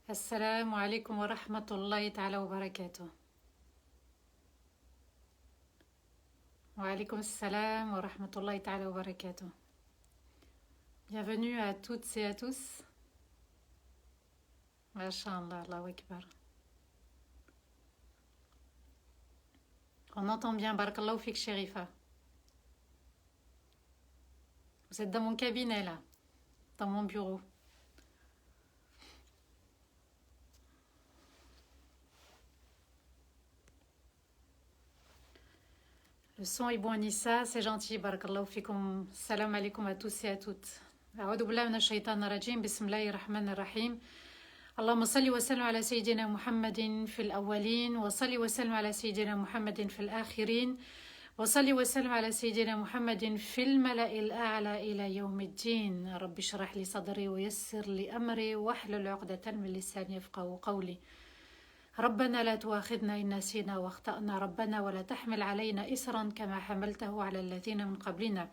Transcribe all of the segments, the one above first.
السلام عليكم ورحمة الله تعالى وبركاته. وعليكم السلام ورحمة الله تعالى وبركاته. Bienvenue à toutes et à tous. Masha'Allah, Allahu Akbar. On entend bien, Barakallahu fik Sherifa. Vous êtes dans mon cabinet là, dans mon bureau. Le son est bon, Anissa, c'est gentil. Barakallahu fikum. Salam alaikum à tous et à toutes. أعوذ بالله من الشيطان الرجيم. بسم الله الرحمن الرحيم. اللهم صل وسلم على سيدنا محمد في الأولين وصل وسلم على سيدنا محمد في الآخرين وصل وسلم على سيدنا محمد في الملأ الأعلى إلى يوم الدين. رب اشرح لي صدري ويسر لي أمري واحلل عقدة من لساني يفقهوا قولي. ربنا لا تؤاخذنا إن نسينا واخطأنا ربنا ولا تحمل علينا إسرا كما حملته على الذين من قبلنا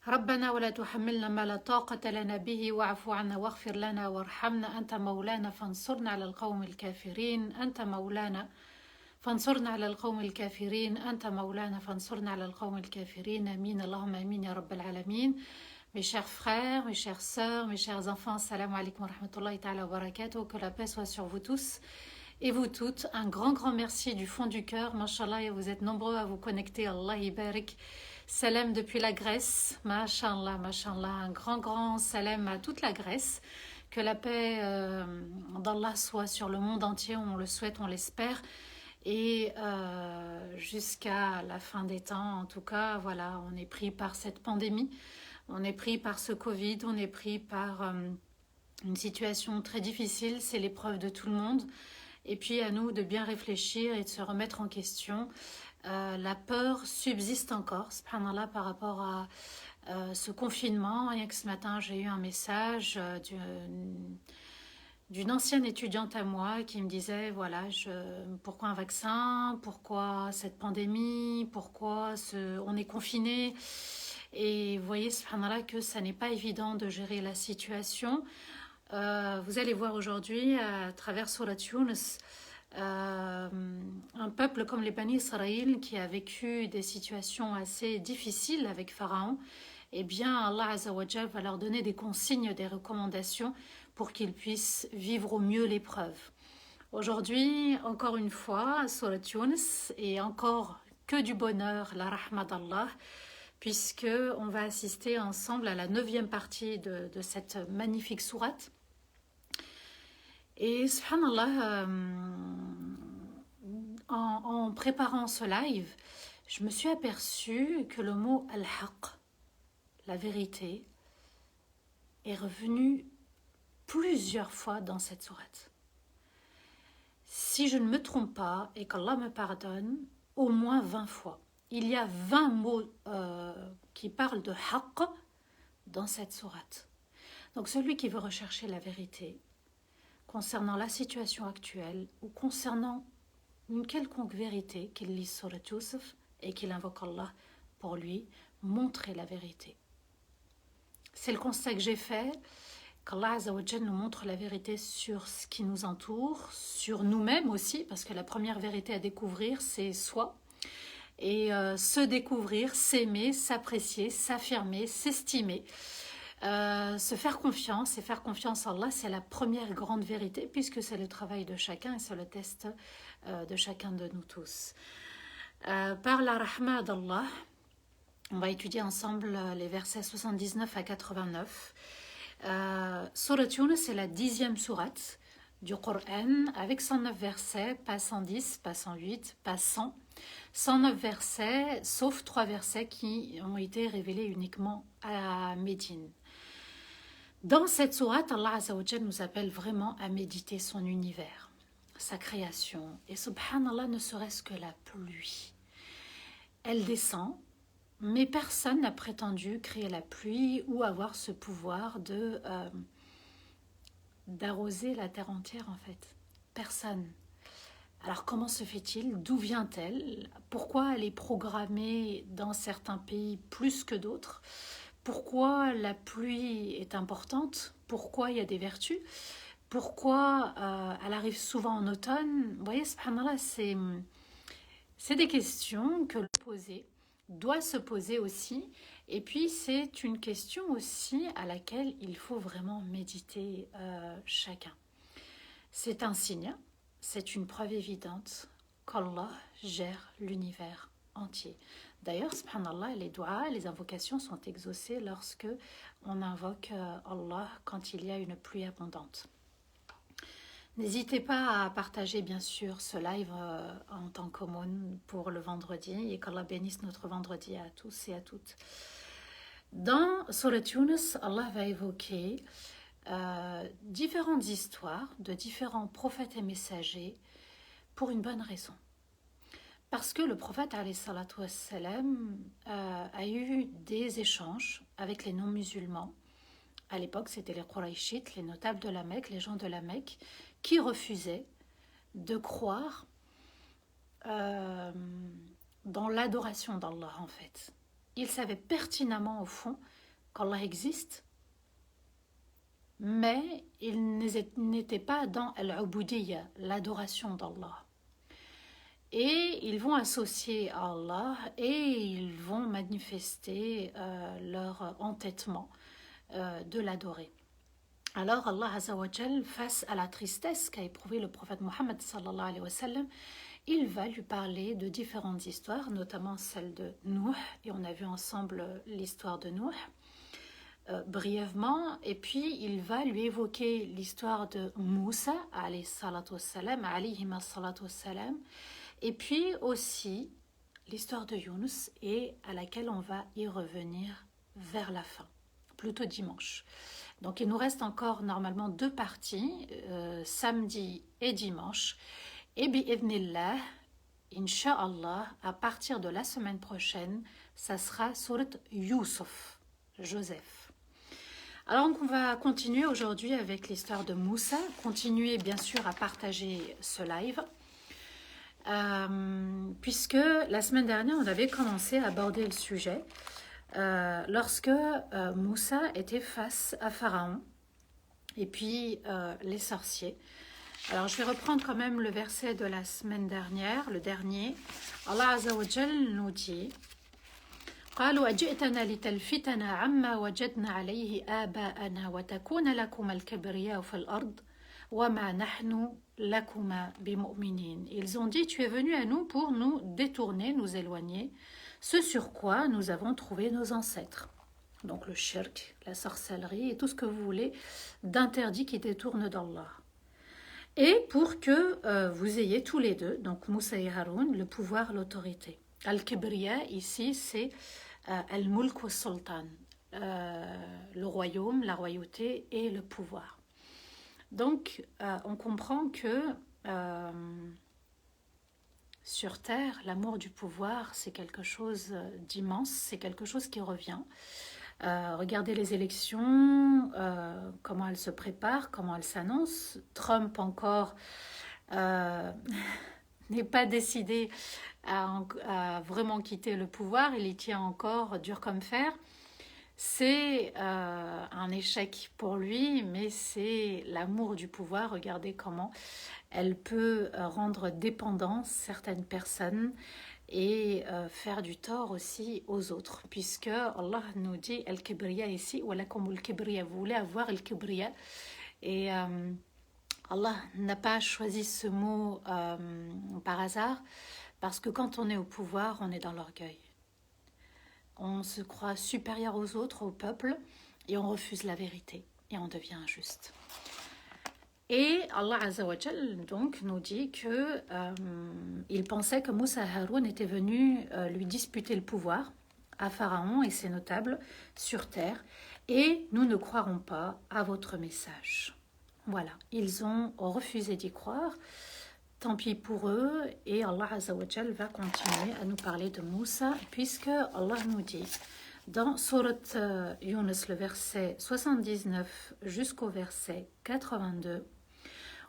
ربنا ولا تحملنا ما لا طاقة لنا به واعف عنا واغفر لنا وارحمنا أنت مولانا فانصرنا على القوم الكافرين أنت مولانا فانصرنا على القوم الكافرين أنت مولانا فانصرنا على القوم الكافرين آمين اللهم آمين يا رب العالمين. Mes chers frères, mes chères sœurs, mes chers enfants, salam alaikum wa rahmatullahi ta'ala wa barakatuh, que la paix soit sur vous tous et vous toutes. Un grand merci du fond du cœur, mashallah, et vous êtes nombreux à vous connecter, Allah ibarik. Salam depuis la Grèce, mashallah, mashallah, un grand salam à toute la Grèce. Que la paix d'Allah soit sur le monde entier, on le souhaite, on l'espère. Et jusqu'à la fin des temps, en tout cas, voilà, on est pris par cette pandémie. On est pris par ce Covid, on est pris par une situation très difficile, c'est l'épreuve de tout le monde. Et puis à nous de bien réfléchir et de se remettre en question. La peur subsiste encore, subhanallah, par rapport à ce confinement. Rien que ce matin, j'ai eu un message d'une ancienne étudiante à moi qui me disait, voilà, pourquoi un vaccin, pourquoi cette pandémie, pourquoi on est confiné. Et vous voyez, subhanallah, que ça n'est pas évident de gérer la situation. Vous allez voir aujourd'hui, à travers Surat Yunus, un peuple comme les Bani Israël qui a vécu des situations assez difficiles avec Pharaon, eh bien, Allah Azza wa Jal va leur donner des consignes, des recommandations pour qu'ils puissent vivre au mieux l'épreuve. Aujourd'hui, encore une fois, Surat Yunus, et encore que du bonheur, la rahma d'Allah, puisque on va assister ensemble à la 9e partie de cette magnifique sourate. Et subhanallah, en préparant ce live, je me suis aperçue que le mot al-haq, la vérité, est revenu plusieurs fois dans cette sourate. Si je ne me trompe pas, et qu'Allah me pardonne, au moins 20 fois. Il y a 20 mots qui parlent de haqq dans cette sourate. Donc celui qui veut rechercher la vérité concernant la situation actuelle ou concernant une quelconque vérité, qu'il lise Surat Yusuf et qu'il invoque Allah pour lui montrer la vérité. C'est le constat que j'ai fait, qu'Allah Azza wa Jal nous montre la vérité sur ce qui nous entoure, sur nous-mêmes aussi, parce que la première vérité à découvrir, c'est soi. Et se découvrir, s'aimer, s'apprécier, s'affirmer, s'estimer, se faire confiance et faire confiance à Allah, c'est la première grande vérité puisque c'est le travail de chacun et c'est le test de chacun de nous tous. Par la rahma d'Allah, on va étudier ensemble les versets 79 à 89. Surat Yunus, c'est la 10e sourate du Coran avec 109 versets, pas 110, pas 108, pas 100. 109 versets, sauf 3 versets qui ont été révélés uniquement à Médine. Dans cette sourate, Allah Azza wa Jal nous appelle vraiment à méditer son univers, sa création. Et subhanallah, ne serait-ce que la pluie. Elle descend, mais personne n'a prétendu créer la pluie ou avoir ce pouvoir d'arroser la terre entière en fait. Personne. Alors comment se fait-il? D'où vient-elle? Pourquoi elle est programmée dans certains pays plus que d'autres? Pourquoi la pluie est importante? Pourquoi il y a des vertus? Pourquoi elle arrive souvent en automne? Vous voyez, subhanallah, c'est des questions que l'opposé doit se poser aussi. Et puis, c'est une question aussi à laquelle il faut vraiment méditer chacun. C'est un signe, c'est une preuve évidente qu'Allah gère l'univers entier. D'ailleurs, subhanallah, les doigts, les invocations sont exaucées lorsque on invoque Allah quand il y a une pluie abondante. N'hésitez pas à partager bien sûr ce live en temps commun pour le vendredi et qu'Allah bénisse notre vendredi à tous et à toutes. Dans Surat Yunus, Allah va évoquer différentes histoires de différents prophètes et messagers pour une bonne raison. Parce que le prophète alayhi salatu wassalam, a eu des échanges avec les non-musulmans. À l'époque, c'était les Qurayshites, les notables de la Mecque, les gens de la Mecque, qui refusaient de croire dans l'adoration d'Allah en fait. Ils savaient pertinemment au fond qu'Allah existe, mais ils n'étaient pas dans al-ubudiyya, l'adoration d'Allah. Et ils vont associer à Allah et ils vont manifester leur entêtement de l'adorer. Alors Allah Azza wa Jal, face à la tristesse qu'a éprouvé le prophète Mohammed sallallahu alayhi wa sallam, il va lui parler de différentes histoires, notamment celle de Nuh, et on a vu ensemble l'histoire de Nuh brièvement, et puis il va lui évoquer l'histoire de Moussa alayhi salatu wassalam, et puis aussi l'histoire de Yunus, et à laquelle on va y revenir vers la fin, plutôt dimanche. Donc il nous reste encore normalement 2 parties, samedi et dimanche. Et bi'idhnillah, incha'Allah, à partir de la semaine prochaine, ça sera Surat Yusuf, Joseph. Alors on va continuer aujourd'hui avec l'histoire de Moussa, continuer bien sûr à partager ce live. Puisque la semaine dernière, on avait commencé à aborder le sujet lorsque Moussa était face à Pharaon et puis les sorciers. Alors je vais reprendre quand même le verset de la semaine dernière, le dernier. Allah Azza wa Jal nous dit قالوا أجئتنا لتلفتنا عما وجدنا عليه آباءنا وتكون لكما الكبرياء في الأرض وما نحن لكما بمؤمنين. Ils ont dit, tu es venu à nous pour nous détourner, nous éloigner, ce sur quoi nous avons trouvé nos ancêtres. Donc le shirk, la sorcellerie et tout ce que vous voulez d'interdit qui détourne d'Allah. Et pour que vous ayez tous les deux, donc Moussa et Haroun, le pouvoir, l'autorité. Al-Kibriya, ici, c'est Al-Mulk wa Sultan, le royaume, la royauté et le pouvoir. Donc, on comprend que sur Terre, l'amour du pouvoir, c'est quelque chose d'immense, c'est quelque chose qui revient. Regardez les élections, comment elles se préparent, comment elles s'annoncent. Trump encore n'est pas décidé à vraiment quitter le pouvoir, il y tient encore dur comme fer. C'est un échec pour lui, mais c'est l'amour du pouvoir. Regardez comment elle peut rendre dépendants certaines personnes et faire du tort aussi aux autres, puisque Allah nous dit Al-Kibriya ici, walakumul Kibriya, vous voulez avoir Al-Kibriya, et Allah n'a pas choisi ce mot par hasard, parce que quand on est au pouvoir, on est dans l'orgueil. On se croit supérieur aux autres, au peuple, et on refuse la vérité, et on devient injuste. Et Allah Azza wa Jal donc nous dit que il pensait que Moussa et Haroun étaient venus lui disputer le pouvoir à Pharaon et ses notables sur terre, et nous ne croirons pas à votre message. Voilà, ils ont refusé d'y croire. Tant pis pour eux, et Allah Azza wa Jal va continuer à nous parler de Moussa, puisque Allah nous dit dans Surat Yunus, le verset 79 jusqu'au verset 82,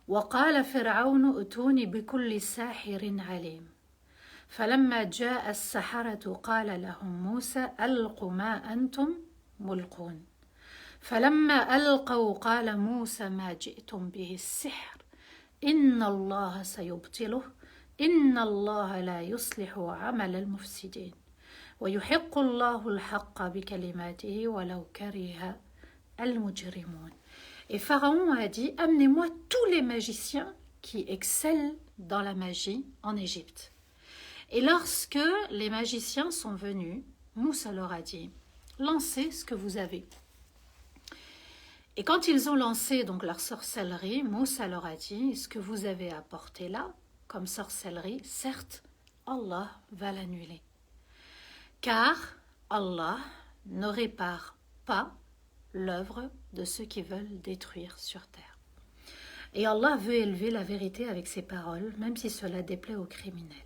وقال فرعون ائتوني بكل ساحر عليم فلما جاء السحرة قال لهم موسى ألقوا ما أنتم ملقون فلما ألقوا قال موسى ما جئتم به السحر إن الله سيبطله إن الله لا يصلح عمل المفسدين ويحق الله الحق بكلماته ولو كره المجرمون. Et Pharaon a dit, amenez-moi tous les magiciens qui excellent dans la magie en Égypte. Et lorsque les magiciens sont venus, Moussa leur a dit, lancez ce que vous avez. Et quand ils ont lancé donc leur sorcellerie, Moussa leur a dit, ce que vous avez apporté là, comme sorcellerie, certes, Allah va l'annuler. Car Allah ne répare pas l'œuvre de ceux qui veulent détruire sur terre. Et Allah veut élever la vérité avec ses paroles, même si cela déplaît aux criminels.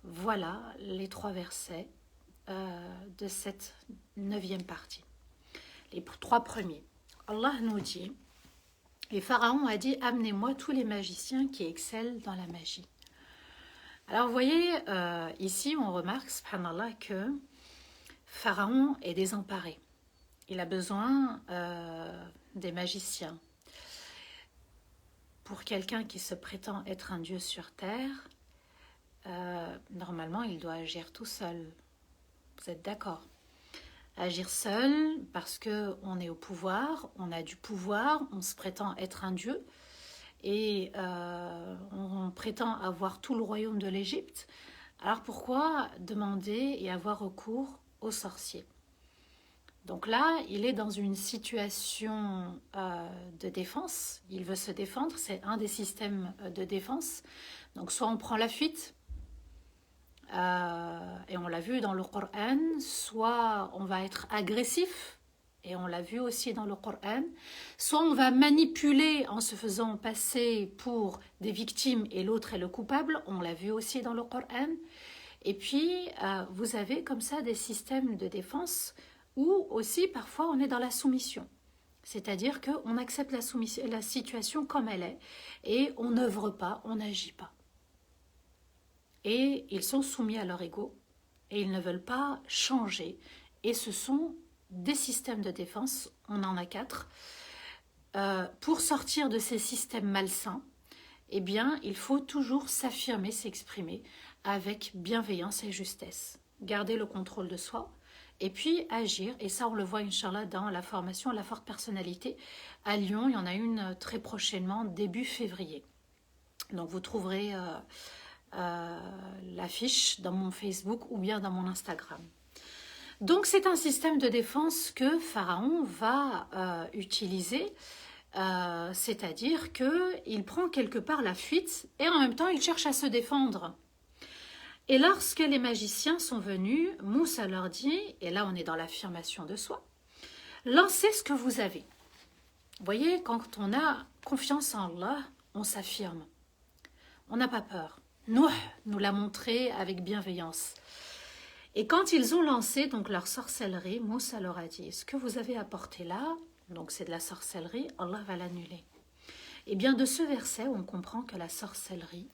Voilà les 3 versets de cette 9e partie. Les 3 premiers. Allah nous dit, et Pharaon a dit, amenez-moi tous les magiciens qui excellent dans la magie. Alors vous voyez, ici on remarque, subhanallah, que Pharaon est désemparé. Il a besoin des magiciens. Pour quelqu'un qui se prétend être un dieu sur terre, normalement il doit agir tout seul. Vous êtes d'accord? Agir seul parce qu'on est au pouvoir, on a du pouvoir, on se prétend être un dieu et on prétend avoir tout le royaume de l'Égypte. Alors pourquoi demander et avoir recours aux sorciers? Donc là, il est dans une situation de défense. Il veut se défendre, c'est un des systèmes de défense. Donc soit on prend la fuite, et on l'a vu dans le Coran, soit on va être agressif, et on l'a vu aussi dans le Coran, soit on va manipuler en se faisant passer pour des victimes et l'autre est le coupable, on l'a vu aussi dans le Coran. Et puis, vous avez comme ça des systèmes de défense où aussi parfois on est dans la soumission. C'est-à-dire qu'on accepte la situation comme elle est et on n'œuvre pas, on n'agit pas. Et ils sont soumis à leur ego et ils ne veulent pas changer. Et ce sont des systèmes de défense, on en a 4. Pour sortir de ces systèmes malsains, eh bien, il faut toujours s'affirmer, s'exprimer avec bienveillance et justesse. Garder le contrôle de soi et puis agir. Et ça, on le voit, Inch'Allah, dans la formation La Forte Personnalité. À Lyon, il y en a une très prochainement, début février. Donc, vous trouverez l'affiche dans mon Facebook ou bien dans mon Instagram. Donc, c'est un système de défense que Pharaon va utiliser. C'est-à-dire qu'il prend quelque part la fuite et en même temps il cherche à se défendre. Et lorsque les magiciens sont venus, Moussa leur dit, et là on est dans l'affirmation de soi, lancez ce que vous avez. Vous voyez, quand on a confiance en Allah, on s'affirme. On n'a pas peur. Nuh nous l'a montré avec bienveillance. Et quand ils ont lancé donc leur sorcellerie, Moussa leur a dit, ce que vous avez apporté là, donc c'est de la sorcellerie, Allah va l'annuler. Et bien de ce verset, on comprend que la sorcellerie,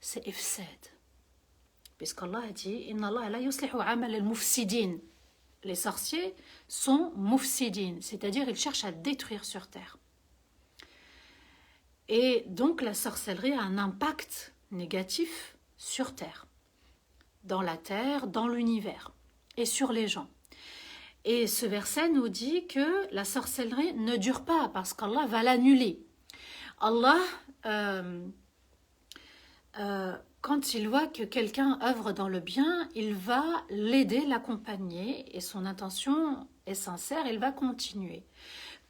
c'est ifsad. Puisqu'Allah a dit, Inna Allah la yuslihu amal al-mufsidin. Les sorciers sont mufsidin, c'est-à-dire ils cherchent à détruire sur terre. Et donc la sorcellerie a un impact négatif sur terre, dans l'univers et sur les gens. Et ce verset nous dit que la sorcellerie ne dure pas parce qu'Allah va l'annuler. Allah, quand il voit que quelqu'un œuvre dans le bien, il va l'aider, l'accompagner et son intention est sincère, il va continuer.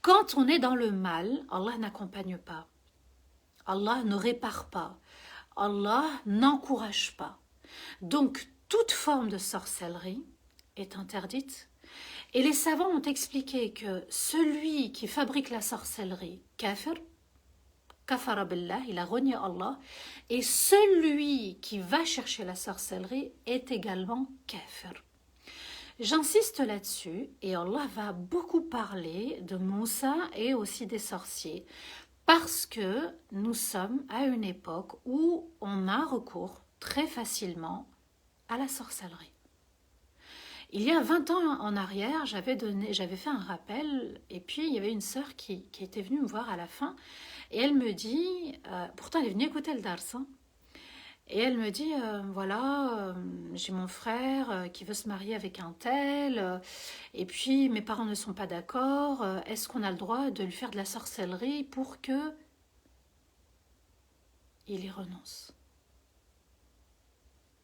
Quand on est dans le mal, Allah n'accompagne pas. Allah ne répare pas. Allah n'encourage pas. Donc, toute forme de sorcellerie est interdite. Et les savants ont expliqué que celui qui fabrique la sorcellerie, kafir, kafara billah, il a renié Allah, et celui qui va chercher la sorcellerie est également kafir. J'insiste là-dessus, et Allah va beaucoup parler de Moussa et aussi des sorciers, parce que nous sommes à une époque où on a recours très facilement à la sorcellerie. Il y a 20 ans en arrière, j'avais fait un rappel, et puis il y avait une sœur qui était venue me voir à la fin, et elle me dit, pourtant elle est venue écouter le dars, hein, et elle me dit, voilà, j'ai mon frère qui veut se marier avec un tel, et puis mes parents ne sont pas d'accord, est-ce qu'on a le droit de lui faire de la sorcellerie pour que il y renonce?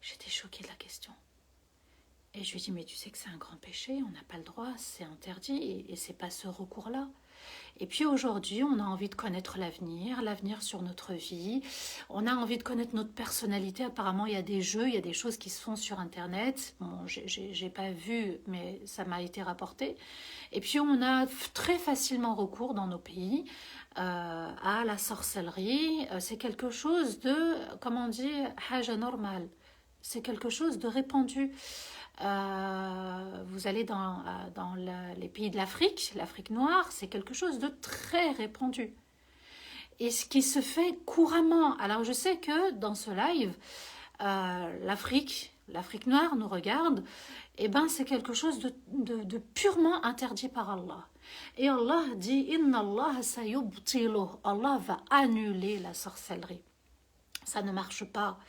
J'étais choquée de la question. Et je lui dis, mais tu sais que c'est un grand péché, on n'a pas le droit, c'est interdit, et c'est pas ce recours-là. Et puis aujourd'hui, on a envie de connaître l'avenir sur notre vie, on a envie de connaître notre personnalité. Apparemment, il y a des jeux, il y a des choses qui se font sur Internet. Bon, j'ai pas vu, mais ça m'a été rapporté. Et puis on a très facilement recours dans nos pays à la sorcellerie. C'est quelque chose de, comment on dit, haja normal. C'est quelque chose de répandu. Vous allez dans les pays de l'Afrique noire, c'est quelque chose de très répandu. Et ce qui se fait couramment. Alors je sais que dans ce live, l'Afrique noire nous regarde, et ben c'est quelque chose de purement interdit par Allah. Et Allah dit, Inna Allah sayubtiluh. Allah va annuler la sorcellerie. Ça ne marche pas.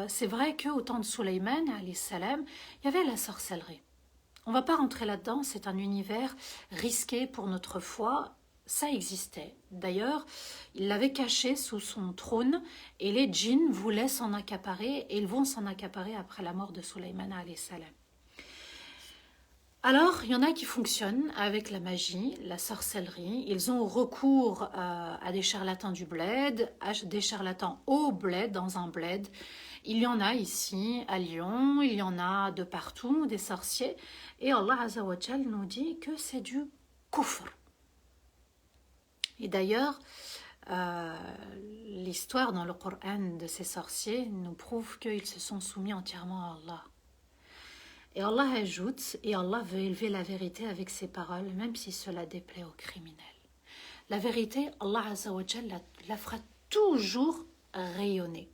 C'est vrai qu'au temps de Suleyman, alayhi salam, il y avait la sorcellerie. On ne va pas rentrer là-dedans, c'est un univers risqué pour notre foi. Ça existait. D'ailleurs, il l'avait caché sous son trône et les djinns voulaient s'en accaparer et ils vont s'en accaparer après la mort de Suleyman alayhi salam. Alors, il y en a qui fonctionnent avec la magie, la sorcellerie. Ils ont recours à des charlatans du bled, à des charlatans au bled, dans un bled. Il y en a ici, à Lyon, il y en a de partout, des sorciers. Et Allah Azza wa Jal nous dit que c'est du kufr. Et d'ailleurs, l'histoire dans le Coran de ces sorciers nous prouve qu'ils se sont soumis entièrement à Allah. Et Allah ajoute, et Allah veut élever la vérité avec ses paroles, même si cela déplaît aux criminels. La vérité, Allah Azza wa Jal la fera toujours rayonner.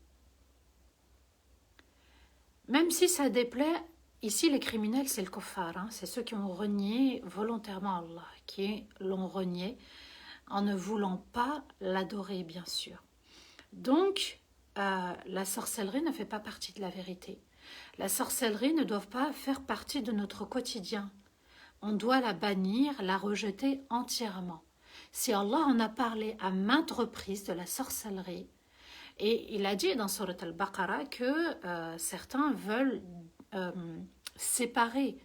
Même si ça déplaît, ici les criminels c'est le kuffar, hein, c'est ceux qui ont renié volontairement Allah, qui l'ont renié en ne voulant pas l'adorer bien sûr. Donc, la sorcellerie ne fait pas partie de la vérité. La sorcellerie ne doit pas faire partie de notre quotidien. On doit la bannir, la rejeter entièrement. Si Allah en a parlé à maintes reprises de la sorcellerie, et il a dit dans Surat al-Baqarah que certains veulent séparer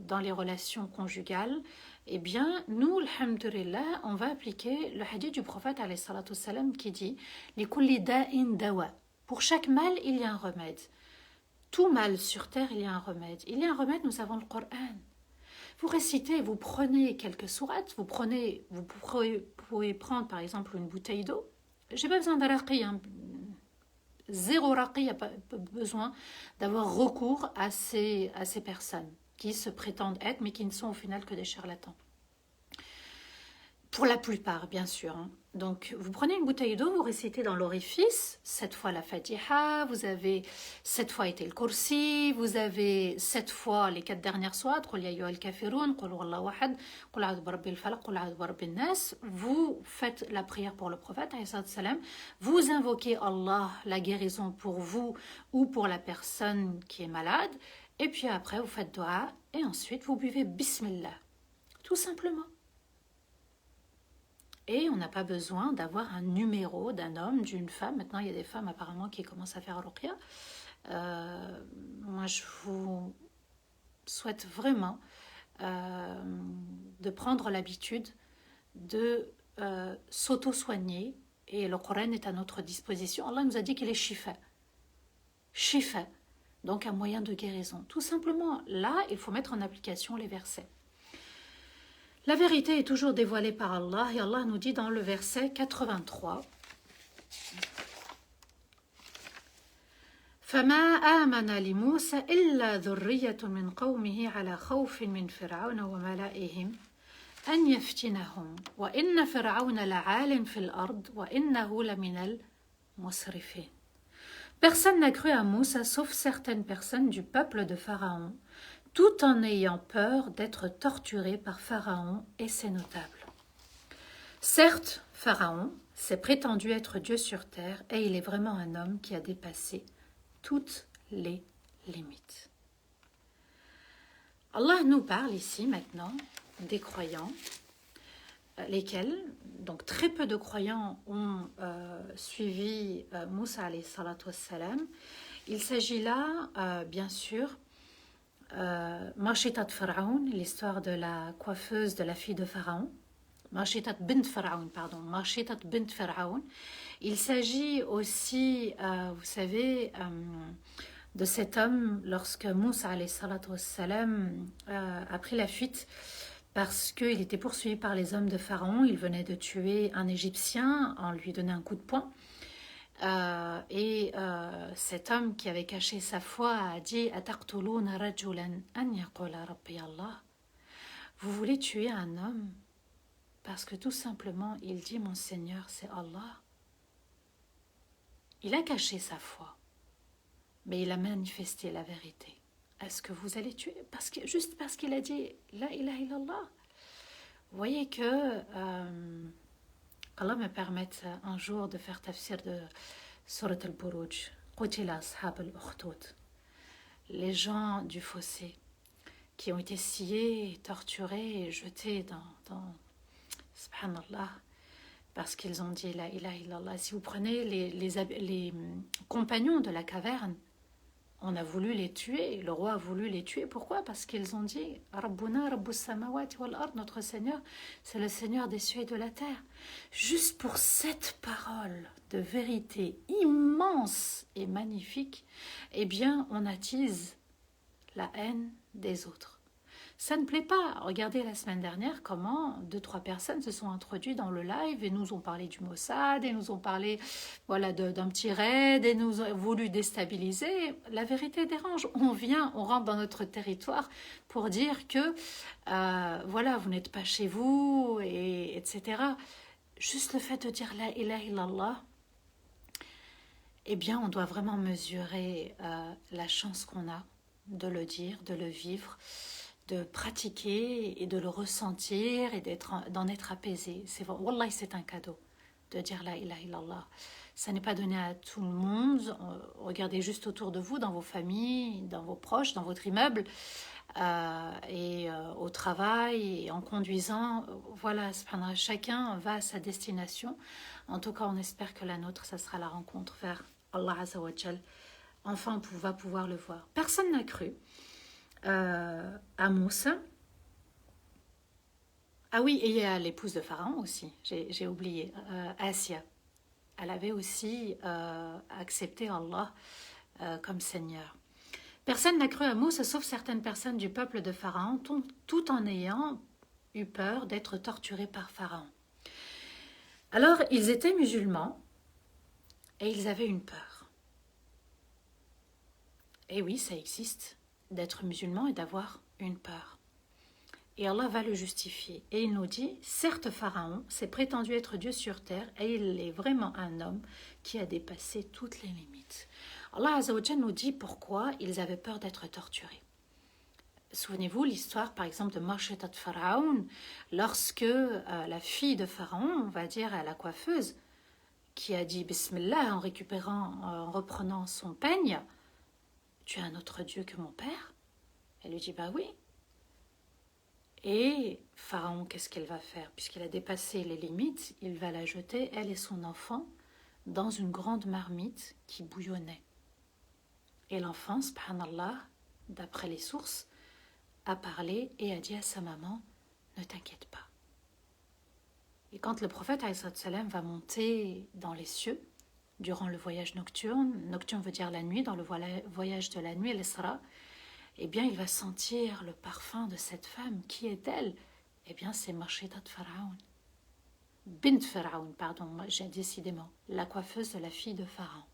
dans les relations conjugales, eh bien, nous, alhamdulillah, on va appliquer le hadith du prophète alayhi salatu wassalam qui dit « Likulli da'in dawa » Pour chaque mal, il y a un remède. Tout mal sur terre, il y a un remède. Il y a un remède, nous avons le Coran. Vous récitez, vous prenez quelques sourates, vous pouvez prendre par exemple une bouteille d'eau. J'ai pas besoin d'araqi, hein. Zéro raqi, il n'y a pas besoin d'avoir recours à ces personnes qui se prétendent être, mais qui ne sont au final que des charlatans. Pour la plupart, bien sûr. Hein. Donc, vous prenez une bouteille d'eau, vous récitez dans l'orifice, 7 fois la Fatiha, vous avez 7 fois été le Kursi, vous avez 7 fois les 4 dernières sourates, Qul ya ayyuhal kafirun, Qul huwallahu ahad, Qul a'udhu birabbil falaq, Qul a'udhu birabbin nas. Vous faites la prière pour le prophète, salam. Vous invoquez Allah, la guérison pour vous ou pour la personne qui est malade, et puis après vous faites dua, et ensuite vous buvez Bismillah. Tout simplement. Et on n'a pas besoin d'avoir un numéro d'un homme, d'une femme. Maintenant, il y a des femmes apparemment qui commencent à faire ruqya. Moi, je vous souhaite vraiment de prendre l'habitude de s'auto-soigner. Et le Coran est à notre disposition. Allah nous a dit qu'il est shifa. Shifa. Donc un moyen de guérison. Tout simplement, là, il faut mettre en application les versets. La vérité est toujours dévoilée par Allah et Allah nous dit dans le verset 83 فَمَا آمَنَ لِمُوسَى إِلَّا ذُرِّيَّةٌ مِّن قَوْمِهِ عَلَى خَوْفٍ مِّن فِرْعَوْنَ وَمَلَئِهِمْ أَنْ يَفْتِنَهُمْ وَإِنَّ فِرْعَوْنَ لَعَالٍ فِي الْأَرْضِ وَإِنَّهُ لَمِنَ الْمُسْرِفِينَ. Personne n'a cru à Moussa sauf certaines personnes du peuple de Pharaon, tout en ayant peur d'être torturé par Pharaon et ses notables. Certes, Pharaon s'est prétendu être Dieu sur terre et il est vraiment un homme qui a dépassé toutes les limites. Allah nous parle ici maintenant des croyants, lesquels, donc très peu de croyants ont suivi Moussa alayhi salatu wassalam. Il s'agit là, bien sûr, Marshitat Pharaon, l'histoire de la coiffeuse de la fille de Pharaon. Marshitat bint Pharaon, pardon. Marshitat bint Pharaon. Il s'agit aussi, vous savez, de cet homme lorsque Moussa alayhi salatu wassalam a pris la fuite parce qu'il était poursuivi par les hommes de Pharaon. Il venait de tuer un Égyptien en lui donnant un coup de poing. Cet homme qui avait caché sa foi a dit Ataqtuluna rajulan an yaqula rabbi Allah. Vous voulez tuer un homme parce que tout simplement il dit mon Seigneur c'est Allah. Il a caché sa foi, mais il a manifesté la vérité. Est-ce que vous allez tuer juste parce qu'il a dit la ilaha illallah? Vous voyez que Allah me permette un jour de faire tafsir de Surat al-Buruj, Qutila ashab al-Ukhdud, les gens du fossé qui ont été sciés, torturés et jetés dans subhanallah, parce qu'ils ont dit la ilaha illallah. Si vous prenez les compagnons de la caverne, on a voulu les tuer, le roi a voulu les tuer. Pourquoi? Parce qu'ils ont dit Rabbuna Rabbus samawati wal ard, notre Seigneur, c'est le Seigneur des cieux et de la terre. Juste pour cette parole de vérité immense et magnifique, eh bien, on attise la haine des autres. Ça ne plaît pas. Regardez la semaine dernière comment 2-3 personnes se sont introduites dans le live et nous ont parlé du Mossad et nous ont parlé voilà, d'un petit raid et nous ont voulu déstabiliser. La vérité dérange. On rentre dans notre territoire pour dire que voilà, vous n'êtes pas chez vous, etc. Juste le fait de dire la ilaha illallah, eh bien, on doit vraiment mesurer la chance qu'on a de le dire, de le vivre, de pratiquer et de le ressentir et d'en être apaisé. Wallah, c'est un cadeau de dire la ilaha illallah. Ça n'est pas donné à tout le monde. Regardez juste autour de vous, dans vos familles, dans vos proches, dans votre immeuble, au travail, et en conduisant. Voilà, chacun va à sa destination. En tout cas, on espère que la nôtre, ça sera la rencontre vers Allah Azza wa Jal. Enfin, on va pouvoir le voir. Personne n'a cru à Moussa. Ah oui, et il y a l'épouse de Pharaon aussi, j'ai oublié, Asia. Elle avait aussi accepté Allah comme Seigneur. Personne n'a cru à Moussa sauf certaines personnes du peuple de Pharaon, tout en ayant eu peur d'être torturés par Pharaon. Alors, ils étaient musulmans et ils avaient une peur. Et oui, ça existe, d'être musulman et d'avoir une peur. Et Allah va le justifier. Et il nous dit, certes Pharaon s'est prétendu être Dieu sur terre et il est vraiment un homme qui a dépassé toutes les limites. Allah Azza wa Jalla nous dit pourquoi ils avaient peur d'être torturés. Souvenez-vous l'histoire par exemple de Marshitat Pharaon, lorsque la fille de Pharaon, on va dire à la coiffeuse, qui a dit Bismillah en reprenant son peigne, tu es un autre Dieu que mon père? Elle lui dit bah oui. Et Pharaon, qu'est-ce qu'elle va faire? Puisqu'elle a dépassé les limites, il va la jeter, elle et son enfant, dans une grande marmite qui bouillonnait. Et l'enfant, subhanallah, d'après les sources, a parlé et a dit à sa maman, ne t'inquiète pas. Et quand le prophète salam va monter dans les cieux, durant le voyage nocturne veut dire la nuit, dans le voyage de la nuit, l'Isra, eh bien il va sentir le parfum de cette femme. Qui est-elle? Eh bien c'est Marshitat Pharaon. Bint Pharaon, pardon, j'ai décidément, la coiffeuse de la fille de Pharaon.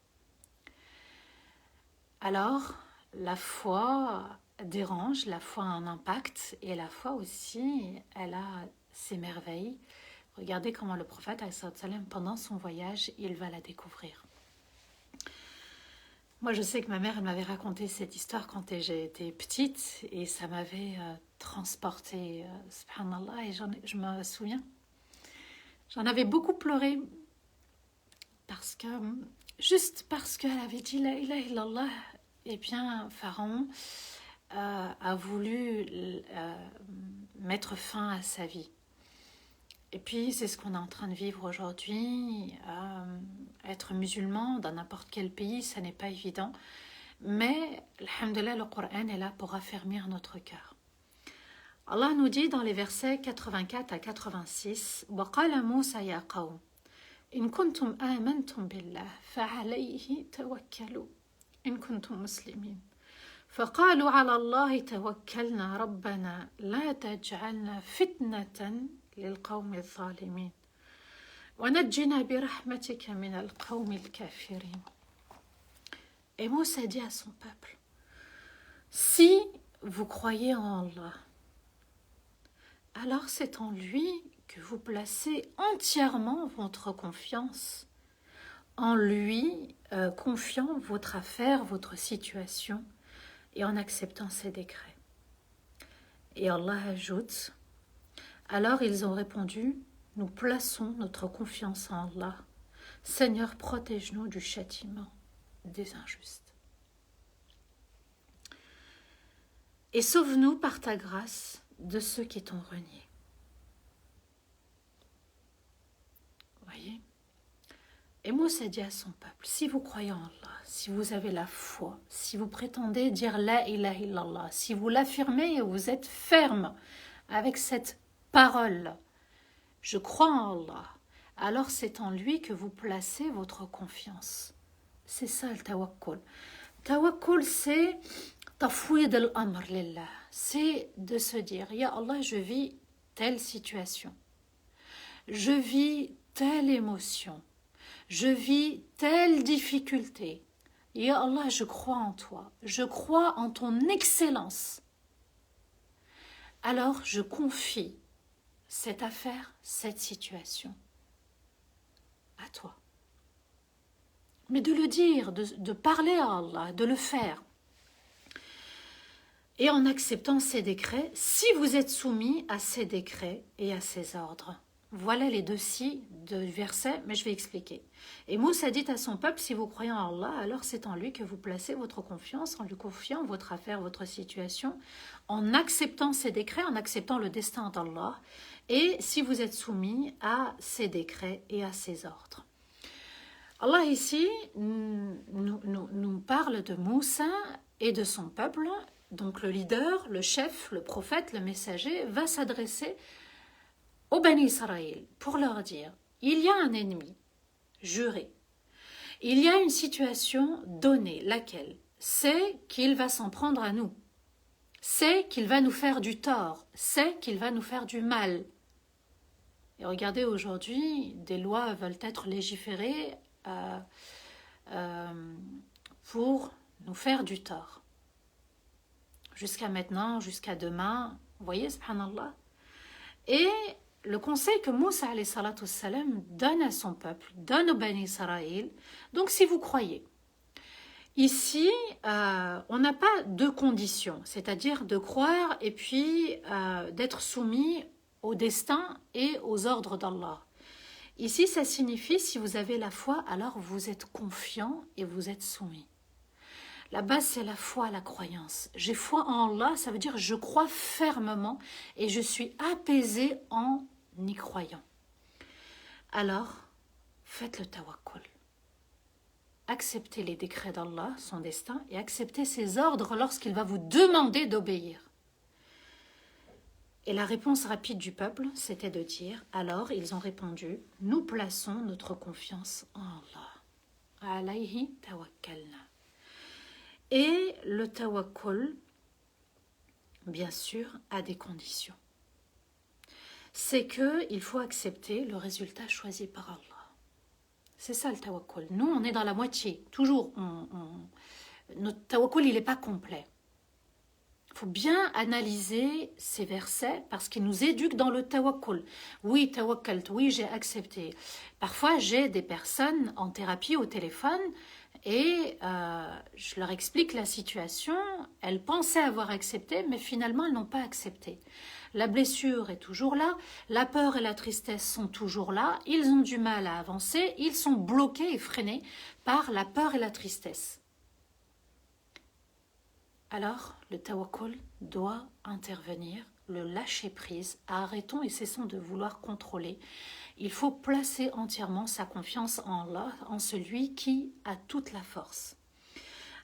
Alors, la foi dérange, la foi a un impact, et la foi aussi, elle a ses merveilles. Regardez comment le prophète, pendant son voyage, il va la découvrir. Moi, je sais que ma mère, elle m'avait raconté cette histoire quand j'étais petite et ça m'avait transportée, subhanallah, et je me souviens. J'en avais beaucoup pleuré parce que, juste parce qu'elle avait dit la ilaha illallah, eh bien, Pharaon a voulu mettre fin à sa vie. Et puis, c'est ce qu'on est en train de vivre aujourd'hui. Être musulman dans n'importe quel pays, ça n'est pas évident. Mais, alhamdoulilah, le Coran est là pour affermir notre cœur. Allah nous dit dans les versets 84 à 86, وَقَالَ مُوسَى يَا قَوْمِ إِن كُنتُمْ آمَنْتُمْ بِاللَّهِ فَعَلَيْهِ تَوَكَّلُوا إِن كُنتُمْ مُسْلِمِينَ فقالوا على الله توكلنا ربنا لا تجعلنا فتنة للقوم الظالمين ونجنا برحمتك من القوم الكافرين. Et Moussa dit à son peuple, si vous croyez en Allah, alors c'est en lui que vous placez entièrement votre confiance, en lui confiant votre affaire, votre situation, et en acceptant ses décrets. Et Allah ajoute, alors ils ont répondu, nous plaçons notre confiance en Allah. Seigneur, protège-nous du châtiment des injustes. Et sauve-nous par ta grâce de ceux qui t'ont renié. Voyez ? Et Moussa dit à son peuple, si vous croyez en Allah, si vous avez la foi, si vous prétendez dire la ilaha illallah, si vous l'affirmez et vous êtes ferme avec cette parole, je crois en Allah, alors c'est en lui que vous placez votre confiance. C'est ça le tawakkul. Tawakkul, c'est tafwid al-amr lillah. C'est de se dire, ya Allah, je vis telle situation, je vis telle émotion, je vis telle difficulté. Ya Allah, je crois en toi. Je crois en ton excellence. Alors, je confie cette affaire, cette situation à toi. Mais de le dire, de parler à Allah, de le faire. Et en acceptant ces décrets, si vous êtes soumis à ces décrets et à ces ordres. Voilà les deux si de versets, mais je vais expliquer. Et Moussa dit à son peuple, si vous croyez en Allah, alors c'est en lui que vous placez votre confiance, en lui confiant votre affaire, votre situation, en acceptant ces décrets, en acceptant le destin d'Allah, et si vous êtes soumis à ces décrets et à ces ordres. Allah ici nous parle de Moussa et de son peuple, donc le leader, le chef, le prophète, le messager va s'adresser aux Bani Israël pour leur dire, il y a un ennemi juré, il y a une situation donnée, laquelle c'est qu'il va s'en prendre à nous, c'est qu'il va nous faire du tort, c'est qu'il va nous faire du mal. Et regardez, aujourd'hui, des lois veulent être légiférées pour nous faire du tort. Jusqu'à maintenant, jusqu'à demain, vous voyez, subhanallah. Et le conseil que Moussa alayhi salatu wassalam donne à son peuple, donne aux Bani Israël, donc si vous croyez, ici, on n'a pas deux conditions, c'est-à-dire de croire et puis d'être soumis au destin et aux ordres d'Allah. Ici, ça signifie, si vous avez la foi, alors vous êtes confiant et vous êtes soumis. La base, c'est la foi, la croyance. J'ai foi en Allah, ça veut dire je crois fermement et je suis apaisé en y croyant. Alors, faites le tawakkul. Acceptez les décrets d'Allah, son destin, et acceptez ses ordres lorsqu'il va vous demander d'obéir. Et la réponse rapide du peuple, c'était de dire, alors ils ont répondu, nous plaçons notre confiance en Allah. Alayhi tawakkalna. Et le tawakkul, bien sûr, a des conditions. C'est qu'il faut accepter le résultat choisi par Allah. C'est ça le tawakkul. Nous, on est dans la moitié. Toujours, notre tawakkul, il n'est pas complet. Il faut bien analyser ces versets parce qu'ils nous éduquent dans le tawakkul. Oui, tawakkalt, oui, j'ai accepté. Parfois, j'ai des personnes en thérapie au téléphone Et je leur explique la situation. Elles pensaient avoir accepté, mais finalement, elles n'ont pas accepté. La blessure est toujours là, la peur et la tristesse sont toujours là, ils ont du mal à avancer, ils sont bloqués et freinés par la peur et la tristesse. Alors, le tawakkul doit intervenir, le lâcher-prise, arrêtons et cessons de vouloir contrôler. Il faut placer entièrement sa confiance en Allah, en celui qui a toute la force.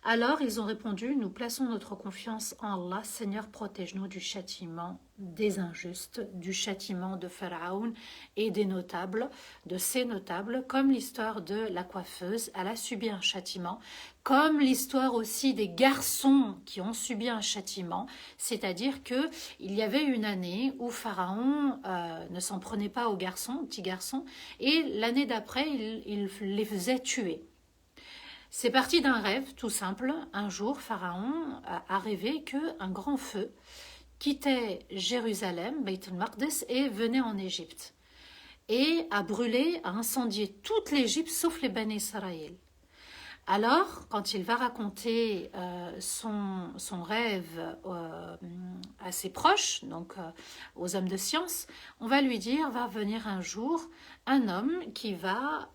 Alors ils ont répondu, nous plaçons notre confiance en Allah, Seigneur, protège-nous du châtiment des injustes, du châtiment de Pharaon et des notables, de ces notables, comme l'histoire de la coiffeuse, elle a subi un châtiment, comme l'histoire aussi des garçons qui ont subi un châtiment, c'est-à-dire qu'il y avait une année où Pharaon ne s'en prenait pas aux garçons, aux petits garçons, et l'année d'après, il les faisait tuer. C'est parti d'un rêve tout simple. Un jour, Pharaon a rêvé qu'un grand feu quittait Jérusalem, Beit el-Maqdis, et venait en Égypte. Et a brûlé, a incendié toute l'Égypte sauf les Bene Israël. Alors, quand il va raconter son rêve à ses proches, donc aux hommes de science, on va lui dire, va venir un jour un homme qui va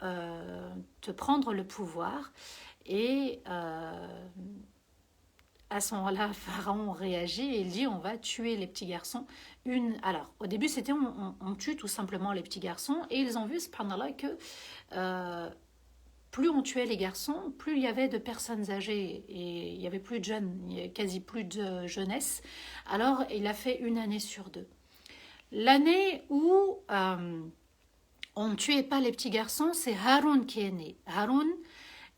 te prendre le pouvoir. Et à ce moment-là, Pharaon réagit et il dit, on va tuer les petits garçons. Alors, au début, c'était on tue tout simplement les petits garçons. Et ils ont vu, subhanallah, que plus on tuait les garçons, plus il y avait de personnes âgées et il y avait plus de jeunes, il y avait quasi plus de jeunesse. Alors, il a fait une année sur 2. L'année où on ne tuait pas les petits garçons, c'est Haroun qui est né. Haroun,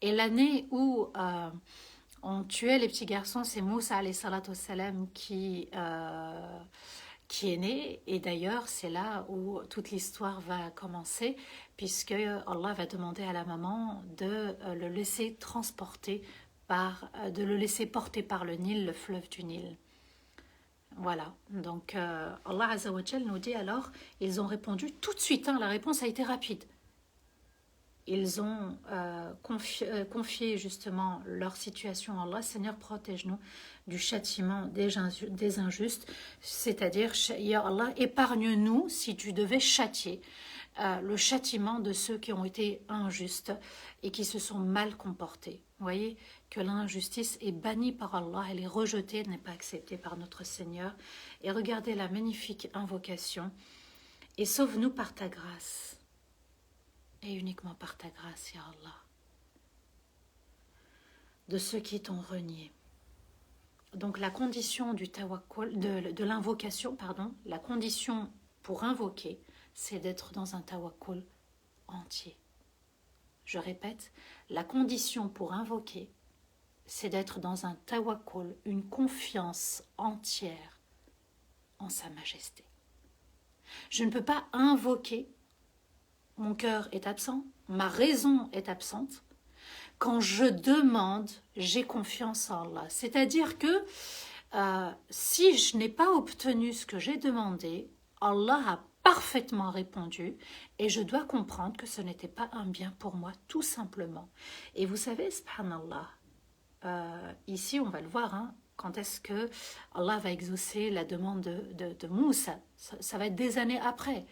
et l'année où on tuait les petits garçons, c'est Moussa alayhi salatu wassalam qui est né. Et d'ailleurs, c'est là où toute l'histoire va commencer, puisque Allah va demander à la maman de le laisser transporter de le laisser porter par le Nil, le fleuve du Nil. Voilà, donc Allah Azza wa Jal nous dit alors, ils ont répondu tout de suite, la réponse a été rapide. Ils ont confié justement leur situation à Allah. Seigneur, protège-nous du châtiment des injustes, c'est-à-dire, Ya Allah, épargne-nous si tu devais châtier le châtiment de ceux qui ont été injustes et qui se sont mal comportés. Vous voyez que l'injustice est bannie par Allah, elle est rejetée, elle n'est pas acceptée par notre Seigneur. Et regardez la magnifique invocation. Et sauve-nous par ta grâce. Et uniquement par ta grâce, Ya Allah, de ceux qui t'ont renié. Donc la condition du tawakkul, de l'invocation, la condition pour invoquer, c'est d'être dans un tawakkul entier. Je répète, la condition pour invoquer, c'est d'être dans un tawakkul, une confiance entière en sa majesté. Je ne peux pas invoquer. Mon cœur est absent, ma raison est absente. Quand je demande, j'ai confiance en Allah. C'est-à-dire que si je n'ai pas obtenu ce que j'ai demandé, Allah a parfaitement répondu et je dois comprendre que ce n'était pas un bien pour moi, tout simplement. Et vous savez, subhanallah, ici on va le voir, quand est-ce que Allah va exaucer la demande de Moussa. Ça va être des années après.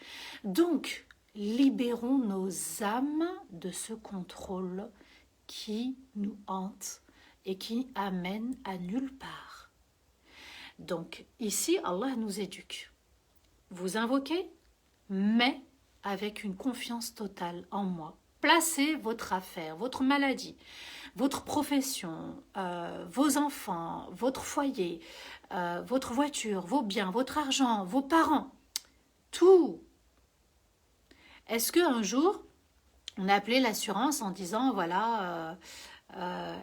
Donc, libérons nos âmes de ce contrôle qui nous hante et qui amène à nulle part. Donc ici, Allah nous éduque. Vous invoquez, mais avec une confiance totale en moi. Placez votre affaire, votre maladie, votre profession, vos enfants, votre foyer, votre voiture, vos biens, votre argent, vos parents, tout. Est-ce qu'un jour, on a appelé l'assurance en disant, voilà,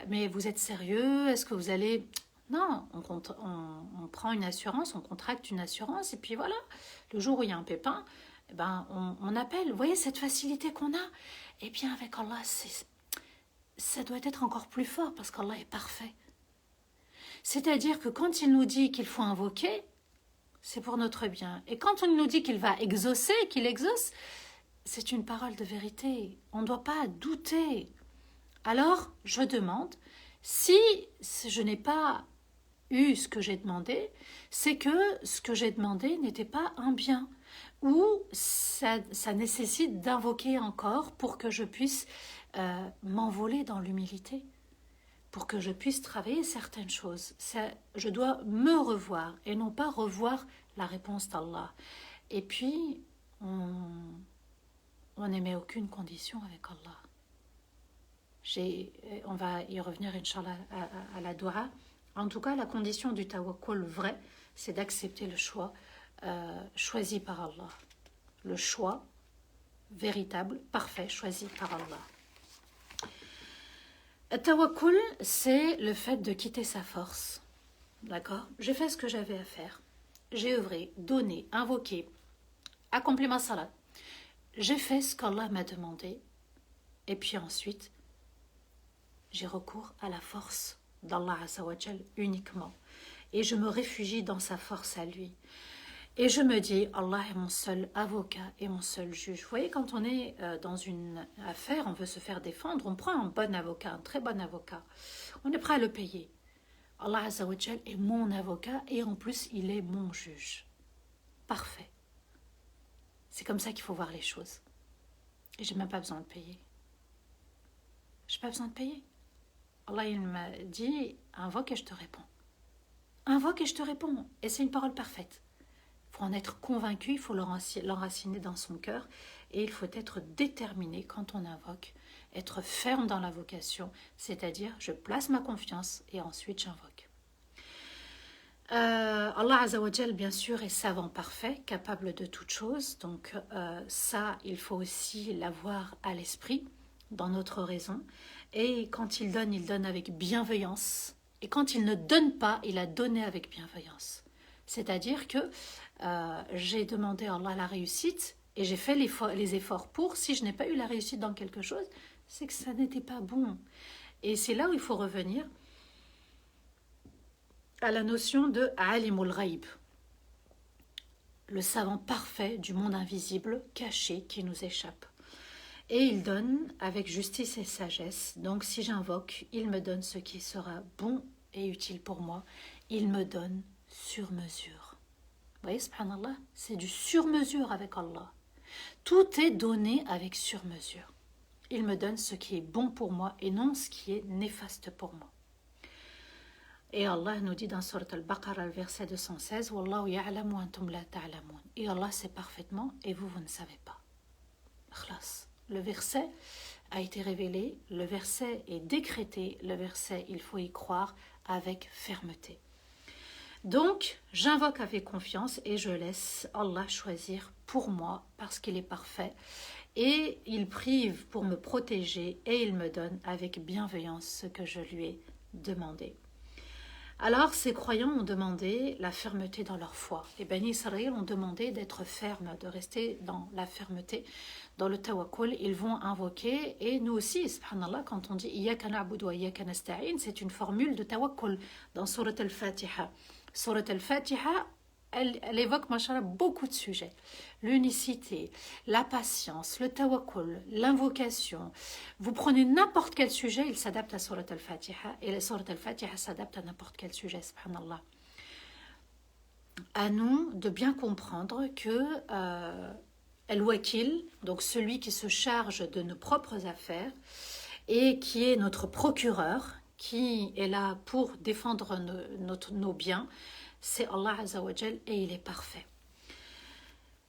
mais vous êtes sérieux? Est-ce que vous allez... Non, on prend une assurance, on contracte une assurance, et puis voilà, le jour où il y a un pépin, on appelle. Vous voyez cette facilité qu'on a? Eh bien, avec Allah, ça doit être encore plus fort, parce qu'Allah est parfait. C'est-à-dire que quand il nous dit qu'il faut invoquer, c'est pour notre bien. Et quand on nous dit qu'il va exaucer, qu'il exauce, c'est une parole de vérité. On ne doit pas douter. Alors, je demande, si je n'ai pas eu ce que j'ai demandé, c'est que ce que j'ai demandé n'était pas un bien, ou ça nécessite d'invoquer encore pour que je puisse m'envoler dans l'humilité, pour que je puisse travailler certaines choses. Je dois me revoir et non pas revoir la réponse d'Allah. Et puis, on n'émet aucune condition avec Allah. On va y revenir, Inch'Allah, à la dua. En tout cas, la condition du tawakkul vrai, c'est d'accepter le choix choisi par Allah. Le choix véritable, parfait, choisi par Allah. Le tawakkul, c'est le fait de quitter sa force. D'accord? J'ai fait ce que j'avais à faire. J'ai œuvré, donné, invoqué, accompli ma salat. J'ai fait ce qu'Allah m'a demandé. Et puis ensuite, j'ai recours à la force d'Allah Azzawajal uniquement. Et je me réfugie dans sa force à lui. Et je me dis, Allah est mon seul avocat et mon seul juge. Vous voyez, quand on est dans une affaire, on veut se faire défendre, on prend un bon avocat, un très bon avocat. On est prêt à le payer. Allah Azzawajal est mon avocat et en plus, il est mon juge. Parfait. C'est comme ça qu'il faut voir les choses. Et je n'ai même pas besoin de payer. Je n'ai pas besoin de payer. Allah, il m'a dit, invoque et je te réponds. Invoque et je te réponds. Et c'est une parole parfaite. Il faut en être convaincu, il faut l'enraciner dans son cœur et il faut être déterminé quand on invoque, être ferme dans l'invocation, c'est-à-dire je place ma confiance et ensuite j'invoque. Allah Azzawajal, bien sûr, est savant parfait, capable de toutes choses, donc ça, il faut aussi l'avoir à l'esprit, dans notre raison. Et quand il donne avec bienveillance. Et quand il ne donne pas, il a donné avec bienveillance. C'est-à-dire que j'ai demandé à Allah la réussite et j'ai fait les efforts pour. Si je n'ai pas eu la réussite dans quelque chose, c'est que ça n'était pas bon. Et c'est là où il faut revenir à la notion de Alimul Ghaib, le savant parfait du monde invisible, caché, qui nous échappe. Et il donne avec justice et sagesse. Donc si j'invoque, il me donne ce qui sera bon et utile pour moi. Il me donne sur mesure. Vous voyez, subhanallah, c'est du sur mesure avec Allah. Tout est donné avec sur mesure. Il me donne ce qui est bon pour moi et non ce qui est néfaste pour moi. Et Allah nous dit dans Surat Al-Baqarah, le verset 216, Wallahu ya'lamu wa antum la ta'lamun. Et Allah sait parfaitement et vous, vous ne savez pas. Khlas. Le verset a été révélé, le verset est décrété, le verset, il faut y croire avec fermeté. Donc, j'invoque avec confiance et je laisse Allah choisir pour moi parce qu'il est parfait. Et il prive pour me protéger et il me donne avec bienveillance ce que je lui ai demandé. Alors, ces croyants ont demandé la fermeté dans leur foi. Les Bani Israël ont demandé d'être fermes, de rester dans la fermeté, dans le tawakkul. Ils vont invoquer, et nous aussi, subhanallah, quand on dit « Iyaka na'budu wa iyaka nasta'in », c'est une formule de tawakkul dans Surat Al-Fatiha. Surat Al-Fatiha, elle évoque, machallah, beaucoup de sujets. L'unicité, la patience, le tawakkul, l'invocation. Vous prenez n'importe quel sujet, il s'adapte à Surat Al-Fatiha. Et la Surat Al-Fatiha s'adapte à n'importe quel sujet, subhanallah. À nous de bien comprendre que Al-Wakil, donc celui qui se charge de nos propres affaires et qui est notre procureur, qui est là pour défendre nos biens, c'est Allah Azzawajal et il est parfait.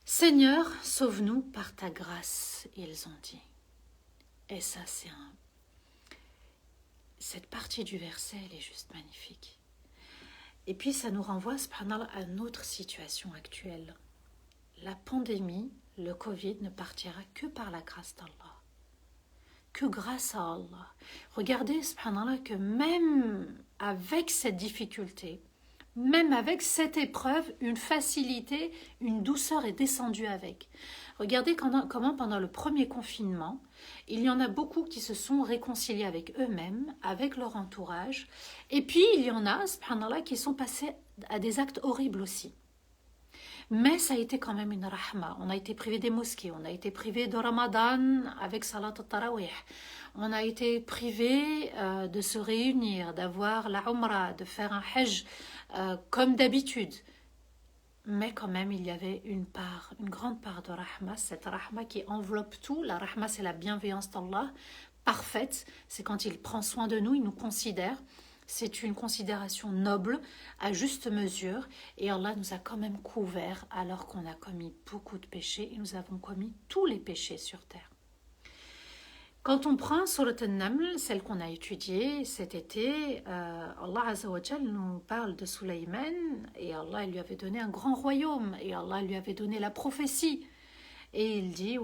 Seigneur, sauve-nous par ta grâce, ils ont dit. Et ça, cette partie du verset, elle est juste magnifique. Et puis, ça nous renvoie, subhanallah, à notre situation actuelle. La pandémie, le Covid, ne partira que par la grâce d'Allah. Que grâce à Allah. Regardez, subhanallah, que même avec cette difficulté, même avec cette épreuve, une facilité, une douceur est descendue avec. Regardez comment pendant le premier confinement, il y en a beaucoup qui se sont réconciliés avec eux-mêmes, avec leur entourage. Et puis, il y en a, subhanallah, qui sont passés à des actes horribles aussi. Mais ça a été quand même une rahma. On a été privé des mosquées, on a été privé de Ramadan avec Salat al-Tarawih. On a été privé de se réunir, d'avoir la Umrah, de faire un Hajj comme d'habitude. Mais quand même, il y avait une grande part de rahma, cette rahma qui enveloppe tout. La rahma, c'est la bienveillance d'Allah, parfaite. C'est quand il prend soin de nous, il nous considère. C'est une considération noble, à juste mesure. Et Allah nous a quand même couverts alors qu'on a commis beaucoup de péchés. Et nous avons commis tous les péchés sur terre. Quand on prend Surat An-Naml, celle qu'on a étudiée cet été, Allah Azza wa Jal nous parle de Sulayman et Allah lui avait donné un grand royaume et Allah lui avait donné la prophétie. Et il dit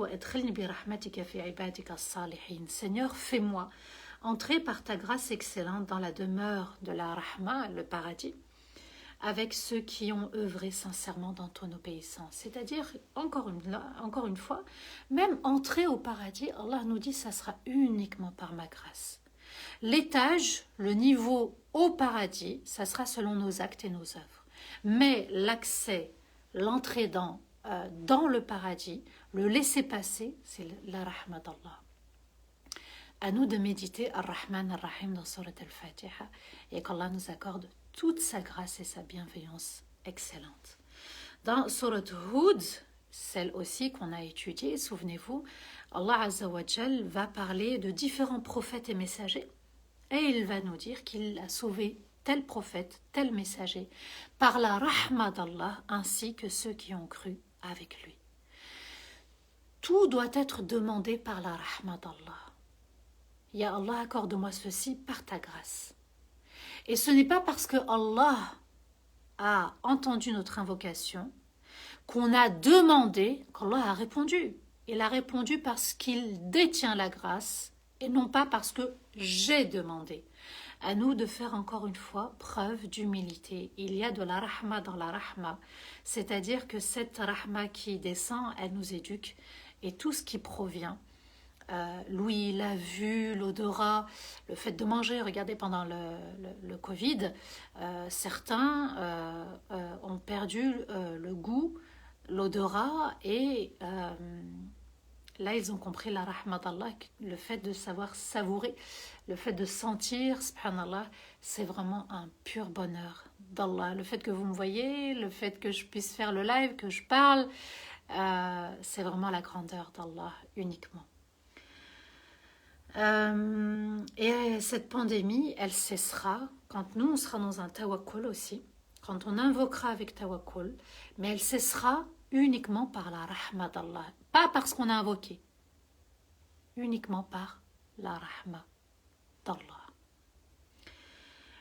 Seigneur, fais-moi entrer par ta grâce excellente dans la demeure de la Rahma, le paradis, avec ceux qui ont œuvré sincèrement dans ton obéissance. C'est-à-dire, encore une fois, même entrer au paradis, Allah nous dit, ça sera uniquement par ma grâce. L'étage, le niveau au paradis, ça sera selon nos actes et nos œuvres. Mais l'accès, l'entrée dans le paradis, le laisser-passer, c'est la rahma d'Allah. À nous de méditer Ar-Rahman Ar-Rahim dans Surat Al-Fatiha et qu'Allah nous accorde toute sa grâce et sa bienveillance excellente. Dans Surat Hud, celle aussi qu'on a étudiée, souvenez-vous, Allah Azza wa Jal va parler de différents prophètes et messagers et il va nous dire qu'il a sauvé tel prophète, tel messager par la rahma d'Allah ainsi que ceux qui ont cru avec lui. Tout doit être demandé par la rahma d'Allah. Ya Allah, accorde-moi ceci par ta grâce. Et ce n'est pas parce que Allah a entendu notre invocation qu'on a demandé qu'Allah a répondu. Il a répondu parce qu'il détient la grâce et non pas parce que j'ai demandé. À nous de faire encore une fois preuve d'humilité. Il y a de la rahma dans la rahma, c'est-à-dire que cette rahma qui descend, elle nous éduque et tout ce qui provient l'ouïe, la vue, l'odorat, le fait de manger. Regardez, pendant le Covid, certains ont perdu le goût, l'odorat et là, ils ont compris la rahma d'Allah, le fait de savoir savourer, le fait de sentir, subhanallah, c'est vraiment un pur bonheur d'Allah. Le fait que vous me voyez, le fait que je puisse faire le live, que je parle, c'est vraiment la grandeur d'Allah uniquement. Et cette pandémie, elle cessera quand nous, on sera dans un tawakkul aussi, quand on invoquera avec tawakkul, mais elle cessera uniquement par la rahma d'Allah, pas parce qu'on a invoqué, uniquement par la rahma d'Allah.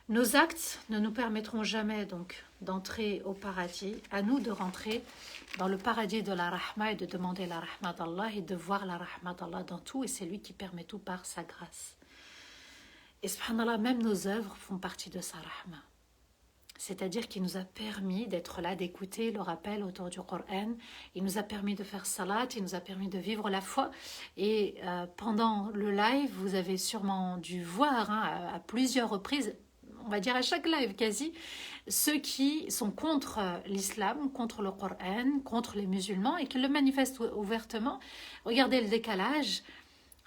Nos actes ne nous permettront jamais donc d'entrer au paradis, à nous de rentrer dans le paradis de la rahma et de demander la rahma d'Allah et de voir la rahma d'Allah dans tout, et c'est lui qui permet tout par sa grâce. Et subhanallah, même nos œuvres font partie de sa rahma. C'est-à-dire qu'il nous a permis d'être là, d'écouter le rappel autour du Coran, il nous a permis de faire salat, il nous a permis de vivre la foi. Et pendant le live, vous avez sûrement dû voir à plusieurs reprises, on va dire à chaque live quasi, ceux qui sont contre l'islam, contre le Coran, contre les musulmans et qui le manifestent ouvertement. Regardez le décalage.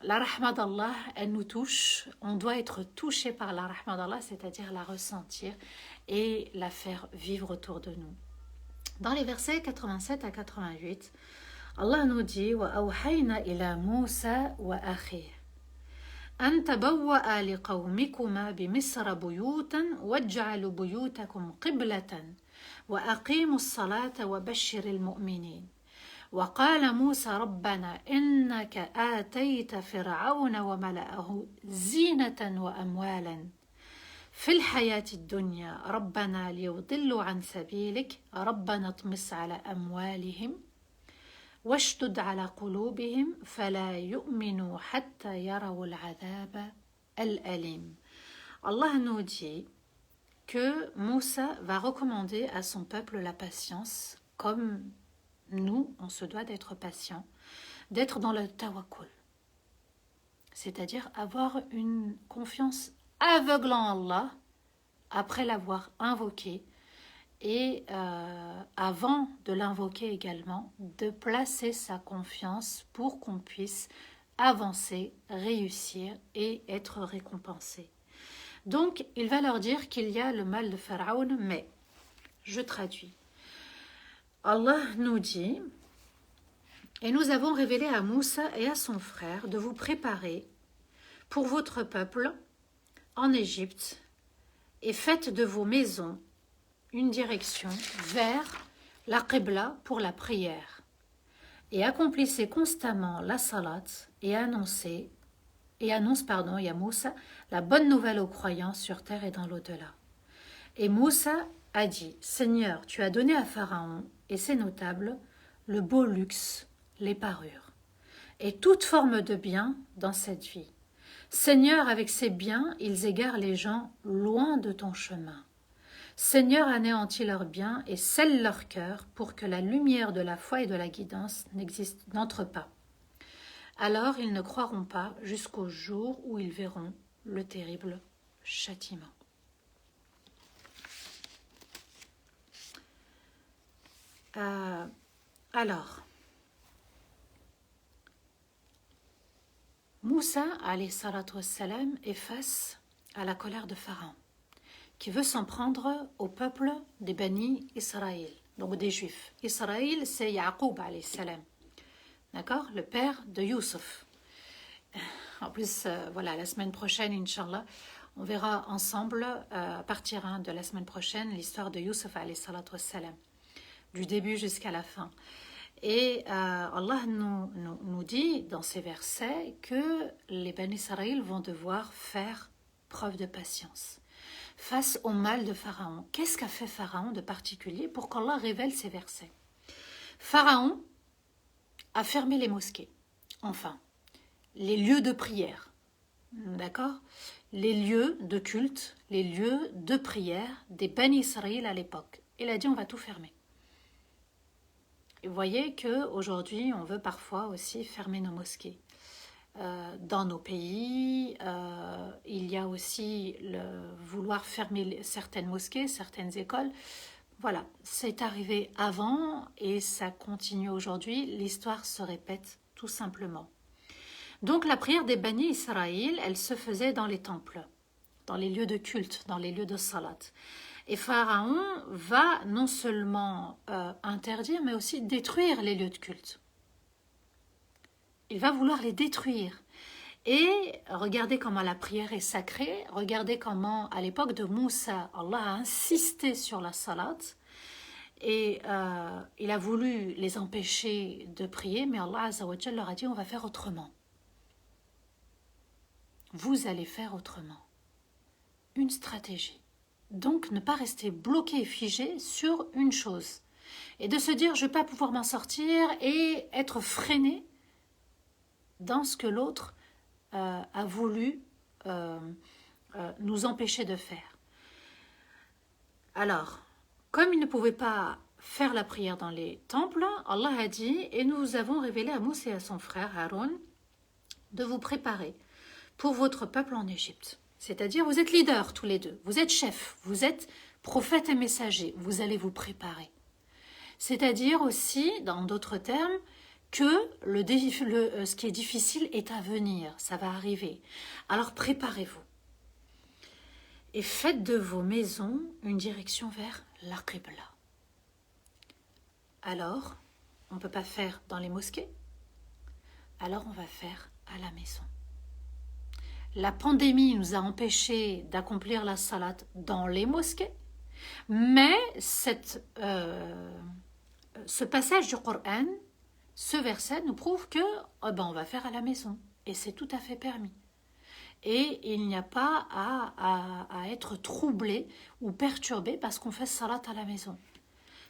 La rahma d'Allah, elle nous touche. On doit être touché par la rahma d'Allah, c'est-à-dire la ressentir et la faire vivre autour de nous. Dans les versets 87 à 88, Allah nous dit وَأَوْحَيْنَا إِلَى مُوسَى وَأَخِيهِ أن تبوأ لقومكما بمصر بيوتا واجعلوا بيوتكم قبلة وأقيموا الصلاة وبشر المؤمنين وقال موسى ربنا إنك آتيت فرعون وملأه زينة وأموالا في الحياة الدنيا ربنا ليضلوا عن سبيلك ربنا اطمس على أموالهم واشدد على قلوبهم فلا يؤمنوا حتى يروا العذاب الأليم. Allah nous dit que Moussa va recommander à son peuple la patience, comme nous, on se doit d'être patient, d'être dans le tawakkul, c'est-à-dire avoir une confiance aveugle en Allah après l'avoir invoqué et avant de l'invoquer également, de placer sa confiance pour qu'on puisse avancer, réussir et être récompensé. Donc, il va leur dire qu'il y a le mal de Pharaon, mais, je traduis, Allah nous dit, et nous avons révélé à Moussa et à son frère de vous préparer pour votre peuple en Égypte et faites de vos maisons une direction vers la Qibla pour la prière et accomplissez constamment la salat et annonce ya Moussa la bonne nouvelle aux croyants sur terre et dans l'au-delà. Et Moussa a dit, Seigneur, tu as donné à Pharaon et ses notables le beau luxe, les parures, et toute forme de bien dans cette vie. Seigneur, avec ces biens, ils égarent les gens loin de ton chemin. Seigneur, anéantis leurs biens et scelle leur cœur pour que la lumière de la foi et de la guidance n'entre pas. Alors ils ne croiront pas jusqu'au jour où ils verront le terrible châtiment. Alors, Moussa, alayhi salatu wassalam, est face à la colère de Pharaon, qui veut s'en prendre au peuple des Bani Israël, donc des Juifs. Israël, c'est Yaqub, alayhi salam, d'accord, le père de Youssef. En plus, voilà, la semaine prochaine, Inch'Allah, on verra ensemble, à partir de la semaine prochaine, l'histoire de Youssef, alayhi salatu wassalam, du début jusqu'à la fin. Et Allah nous dit dans ces versets que les Bani Israël vont devoir faire preuve de patience face au mal de Pharaon. Qu'est-ce qu'a fait Pharaon de particulier pour qu'Allah révèle ces versets? Pharaon a fermé les mosquées, enfin, les lieux de prière, d'accord? Les lieux de culte, les lieux de prière des Bani Israël à l'époque. Il a dit on va tout fermer. Et vous voyez qu'aujourd'hui, on veut parfois aussi fermer nos mosquées. Dans nos pays, il y a aussi le vouloir fermer certaines mosquées, certaines écoles. Voilà, c'est arrivé avant et ça continue aujourd'hui. L'histoire se répète tout simplement. Donc la prière des Bani Israël, elle se faisait dans les temples, dans les lieux de culte, dans les lieux de salat. Et Pharaon va non seulement interdire, mais aussi détruire les lieux de culte. Il va vouloir les détruire. Et regardez comment la prière est sacrée, regardez comment, à l'époque de Moussa, Allah a insisté sur la salat, et il a voulu les empêcher de prier, mais Allah Azza wa Jalla leur a dit, on va faire autrement. Vous allez faire autrement. Une stratégie. Donc, ne pas rester bloqué et figé sur une chose. Et de se dire, je ne vais pas pouvoir m'en sortir et être freiné dans ce que l'autre a voulu nous empêcher de faire. Alors, comme il ne pouvait pas faire la prière dans les temples, Allah a dit, et nous avons révélé à Moussa et à son frère Haroun de vous préparer pour votre peuple en Égypte. C'est-à-dire, vous êtes leaders tous les deux, vous êtes chefs, vous êtes prophètes et messagers, vous allez vous préparer. C'est-à-dire aussi, dans d'autres termes, que ce qui est difficile est à venir, ça va arriver. Alors préparez-vous. Et faites de vos maisons une direction vers la Qibla. Alors, on ne peut pas faire dans les mosquées, alors on va faire à la maison. La pandémie nous a empêchés d'accomplir la salat dans les mosquées, mais ce passage du Coran, ce verset nous prouve que on va faire à la maison, et c'est tout à fait permis. Et il n'y a pas à être troublé ou perturbé parce qu'on fait salat à la maison.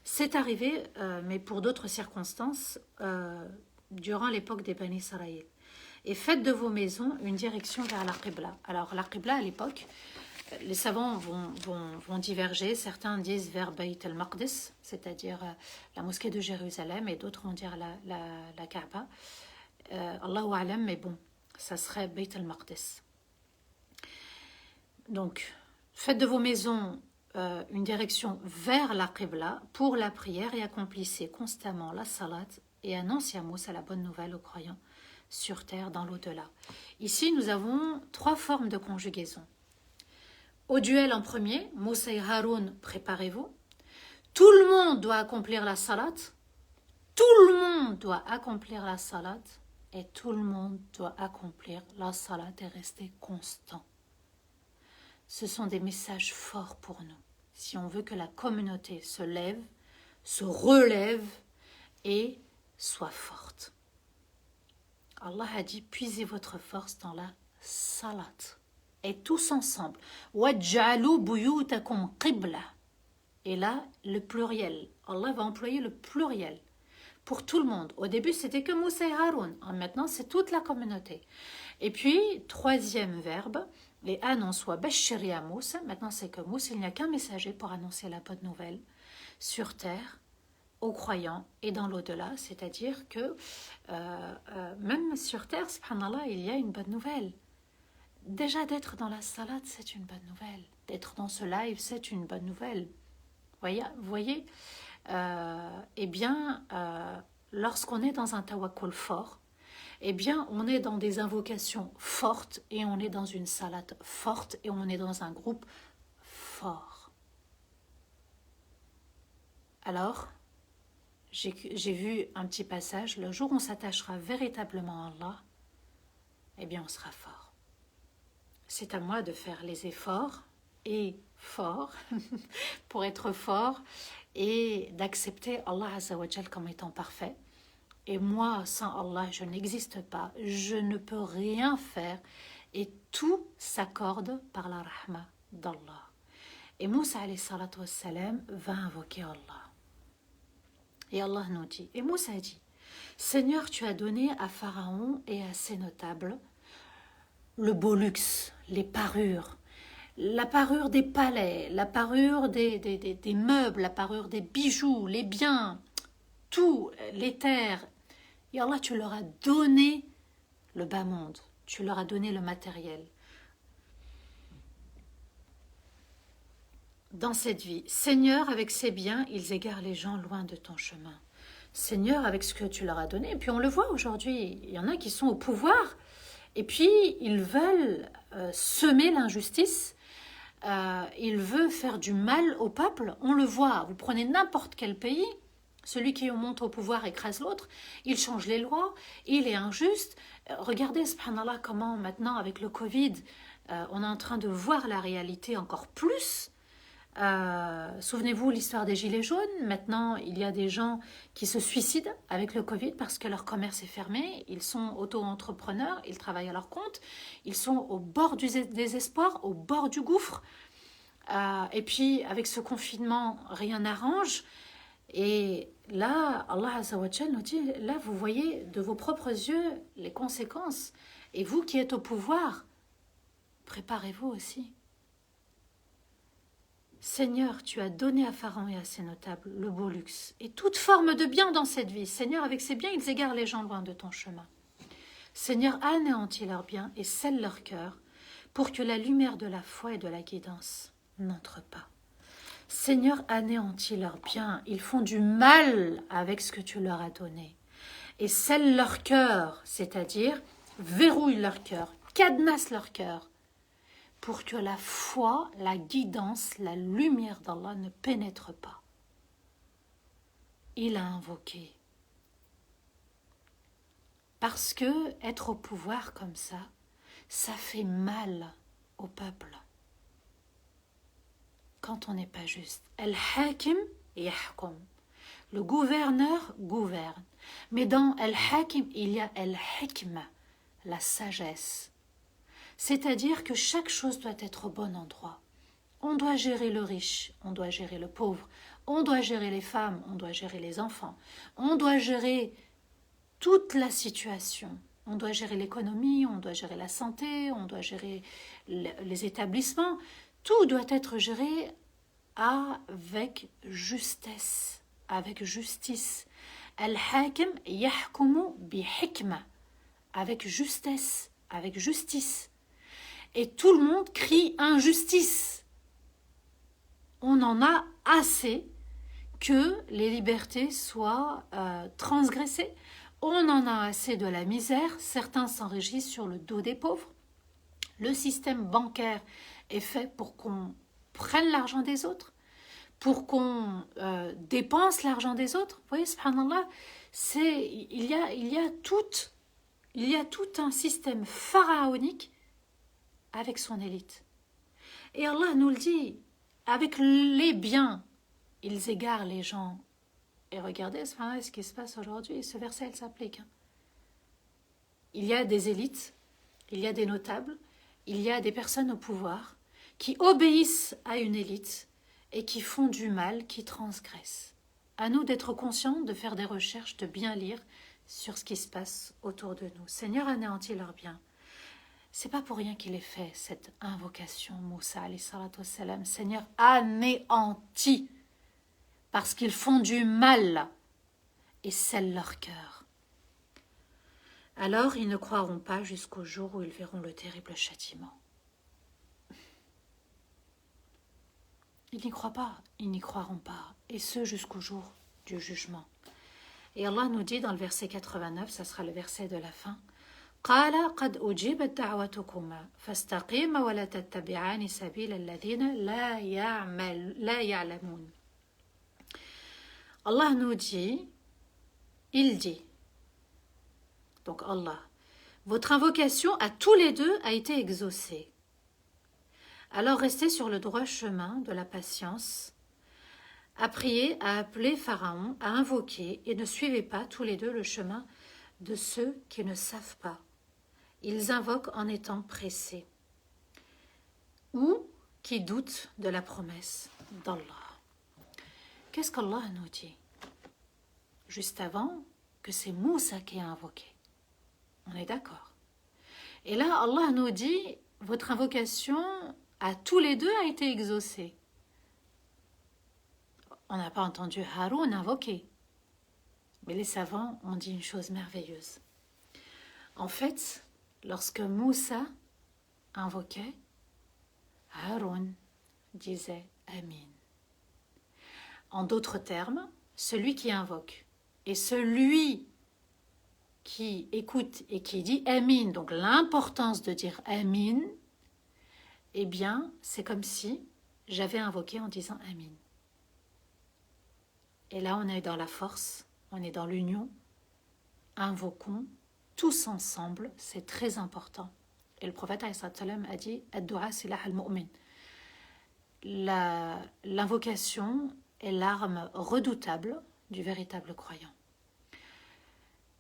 C'est arrivé, mais pour d'autres circonstances, durant l'époque des Bani Israël. Et faites de vos maisons une direction vers la Qibla. Alors la Qibla à l'époque, les savants vont diverger. Certains disent vers Bayt al-Maqdis, c'est-à-dire la mosquée de Jérusalem, et d'autres vont dire la Kaaba. Allahu A'lam, mais bon, ça serait Bayt al-Maqdis. Donc, faites de vos maisons une direction vers la Qibla pour la prière et accomplissez constamment la salat et annoncez à Moussa la bonne nouvelle aux croyants sur terre dans l'au-delà. Ici, nous avons 3 formes de conjugaison. Au duel en premier, Moussa et Haroun, préparez-vous. Tout le monde doit accomplir la salat. Tout le monde doit accomplir la salat. Et tout le monde doit accomplir la salat et rester constant. Ce sont des messages forts pour nous. Si on veut que la communauté se lève, se relève et soit forte. Allah a dit, puisez votre force dans la salat. Et tous ensemble. وَاجْعَلُوا بُيُوتَكُمْ قِبْلَةً. Et là, le pluriel. Allah va employer le pluriel. Pour tout le monde. Au début, c'était que Moussa et Haroun. Maintenant, c'est toute la communauté. Et puis, 3e verbe, les annonces wa bashir ya Moussa. Maintenant, c'est que Moussa, il n'y a qu'un messager pour annoncer la bonne nouvelle sur terre, aux croyants et dans l'au-delà. C'est-à-dire que même sur terre, subhanallah, il y a une bonne nouvelle. Déjà, d'être dans la salade, c'est une bonne nouvelle. D'être dans ce live, c'est une bonne nouvelle. Vous voyez eh bien, lorsqu'on est dans un tawakkul fort, eh bien, on est dans des invocations fortes et on est dans une salade forte et on est dans un groupe fort. Alors, j'ai vu un petit passage, le jour où on s'attachera véritablement à Allah, eh bien, on sera fort. C'est à moi de faire les efforts et fort pour être fort et d'accepter Allah Azza wa Jal comme étant parfait. Et moi, sans Allah, je n'existe pas, je ne peux rien faire et tout s'accorde par la rahma d'Allah. Et Moussa alayhi salatu wassalam va invoquer Allah. Et Allah nous dit, et Moussa dit, Seigneur, tu as donné à Pharaon et à ses notables le beau luxe, les parures, la parure des palais, la parure des meubles, la parure des bijoux, les biens, tout, les terres. Et Allah, tu leur as donné le bas monde, tu leur as donné le matériel. Dans cette vie, Seigneur, avec ces biens, ils égarent les gens loin de ton chemin. Seigneur, avec ce que tu leur as donné, et puis on le voit aujourd'hui, il y en a qui sont au pouvoir, et puis ils veulent semer l'injustice, ils veulent faire du mal au peuple, on le voit, vous prenez n'importe quel pays, celui qui monte au pouvoir écrase l'autre, il change les lois, il est injuste. Regardez, subhanallah, comment maintenant avec le Covid, on est en train de voir la réalité encore plus. Souvenez-vous l'histoire des gilets jaunes. Maintenant, il y a des gens qui se suicident avec le Covid parce que leur commerce est fermé. Ils sont auto-entrepreneurs, ils travaillent à leur compte. Ils sont au bord du désespoir, au bord du gouffre. Et puis, avec ce confinement, rien n'arrange. Et là, Allah Azza wa Jal nous dit, là, vous voyez de vos propres yeux les conséquences. Et vous qui êtes au pouvoir, préparez-vous aussi. Seigneur, tu as donné à Pharaon et à ses notables le beau luxe et toute forme de bien dans cette vie. Seigneur, avec ces biens, ils égarent les gens loin de ton chemin. Seigneur, anéantis leurs biens et scelle leur cœur pour que la lumière de la foi et de la guidance n'entre pas. Seigneur, anéantis leurs biens, ils font du mal avec ce que tu leur as donné. Et scelle leur cœur, c'est-à-dire verrouille leur cœur, cadenasse leur cœur, pour que la foi, la guidance, la lumière d'Allah ne pénètre pas. Il a invoqué. Parce que être au pouvoir comme ça fait mal au peuple. Quand on n'est pas juste. Al-Hakim yahkum. Le gouverneur gouverne. Mais dans Al-Hakim, il y a Al-Hikma, la sagesse. C'est-à-dire que chaque chose doit être au bon endroit. On doit gérer le riche, on doit gérer le pauvre, on doit gérer les femmes, on doit gérer les enfants, on doit gérer toute la situation. On doit gérer l'économie, on doit gérer la santé, on doit gérer les établissements. Tout doit être géré avec justesse, avec justice. Al-Hakim yahkumu bi-hikma, avec justesse, avec justice. Et tout le monde crie injustice. on en a assez que les libertés soient transgressées. On en a assez de la misère. Certains s'enrichissent sur le dos des pauvres. Le système bancaire est fait pour qu'on prenne l'argent des autres, pour qu'on dépense l'argent des autres. Vous voyez, subhanallah, il y a tout un système pharaonique avec son élite. Et Allah nous le dit, avec les biens, ils égarent les gens. Et regardez ce qui se passe aujourd'hui. Ce verset, il s'applique. Il y a des élites, il y a des notables, il y a des personnes au pouvoir qui obéissent à une élite et qui font du mal, qui transgressent. À nous d'être conscients, de faire des recherches, de bien lire sur ce qui se passe autour de nous. Seigneur, anéantis leurs biens. C'est pas pour rien qu'il ait fait cette invocation, Moussa alayhi salatu wassalam. Seigneur, anéantis, parce qu'ils font du mal et scellent leur cœur. Alors ils ne croiront pas jusqu'au jour où ils verront le terrible châtiment. Ils n'y croient pas, ils n'y croiront pas, et ce jusqu'au jour du jugement. Et Allah nous dit dans le verset 89, ça sera le verset de la fin, قال قد أجيبت دعوتكما فاستقيما ولا تتبعان سبيل الذين لا يعلمون. Allah nous dit, il dit, donc Allah, votre invocation à tous les deux a été exaucée. Alors restez sur le droit chemin de la patience, à prier, à appeler Pharaon, à invoquer, et ne suivez pas tous les deux le chemin de ceux qui ne savent pas. Ils invoquent en étant pressés, ou qui doutent de la promesse d'Allah. Qu'est-ce qu'Allah nous dit? Juste avant que c'est Moussa qui a invoqué. On est d'accord. Et là, Allah nous dit, votre invocation à tous les deux a été exaucée. On n'a pas entendu Haroun invoquer. Mais les savants ont dit une chose merveilleuse. En fait, lorsque Moussa invoquait, Haroun disait Amin. En d'autres termes, celui qui invoque et celui qui écoute et qui dit Amin, donc l'importance de dire Amin, eh bien, c'est comme si j'avais invoqué en disant Amin. Et là, on est dans la force, on est dans l'union. Invoquons tous ensemble, c'est très important. Et le prophète a dit Ad-du'a silah al-mu'min. L'invocation est l'arme redoutable du véritable croyant.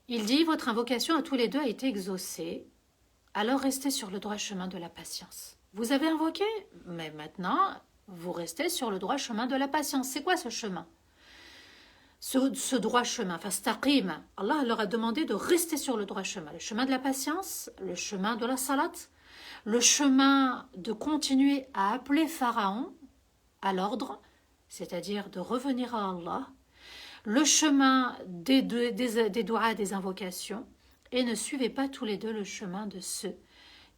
Il dit, votre invocation à tous les deux a été exaucée, alors restez sur le droit chemin de la patience. Vous avez invoqué, mais maintenant, vous restez sur le droit chemin de la patience. C'est quoi ce chemin? Ce droit chemin, fastaqim, Allah leur a demandé de rester sur le droit chemin. Le chemin de la patience, le chemin de la salat, le chemin de continuer à appeler Pharaon à l'ordre, c'est-à-dire de revenir à Allah, le chemin des doigts, des invocations, et ne suivez pas tous les deux le chemin de ceux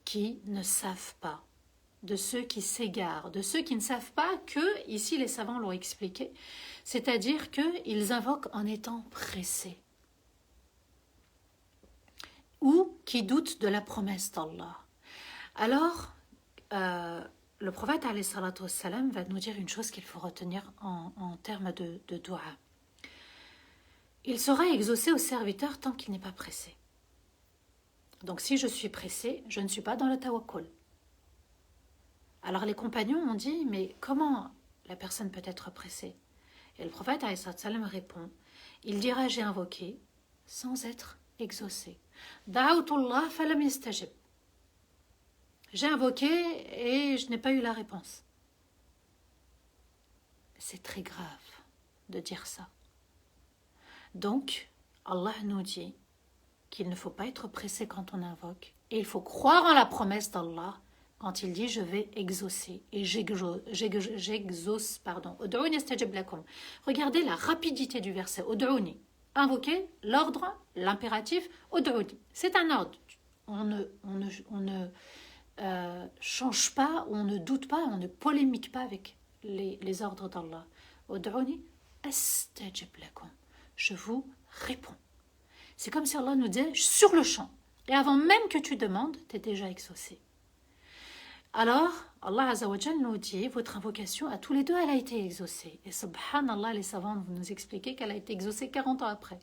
qui ne savent pas, de ceux qui s'égarent, de ceux qui ne savent pas que, ici les savants l'ont expliqué, c'est-à-dire qu'ils invoquent en étant pressés, ou qui doutent de la promesse d'Allah. Alors, le prophète alayhi salatu wassalam va nous dire une chose qu'il faut retenir en termes de dua. Il sera exaucé au serviteur tant qu'il n'est pas pressé. Donc si je suis pressé, je ne suis pas dans le tawakkul. Alors les compagnons ont dit, mais comment la personne peut être pressée? Et le prophète alayhi salatu wassalam répond, il dira j'ai invoqué sans être exaucé. Da'awtullah falam yastajib. J'ai invoqué et je n'ai pas eu la réponse. C'est très grave de dire ça. Donc, Allah nous dit qu'il ne faut pas être pressé quand on invoque et il faut croire en la promesse d'Allah quand il dit je vais exaucer et j'exauce. Ud'ouni astajib lakum. Regardez la rapidité du verset. Ud'ouni. Invoquer, l'ordre, l'impératif. Ud'ouni. C'est un ordre. On ne change pas, on ne doute pas, on ne polémique pas avec les ordres d'Allah. Ud'uni astajib lakum. Je vous réponds. C'est comme si Allah nous disait sur le champ. Et avant même que tu demandes, tu es déjà exaucé. Alors, Allah Azzawajal nous dit, votre invocation à tous les deux, elle a été exaucée. Et subhanallah, les savants vont nous expliquer qu'elle a été exaucée 40 ans après.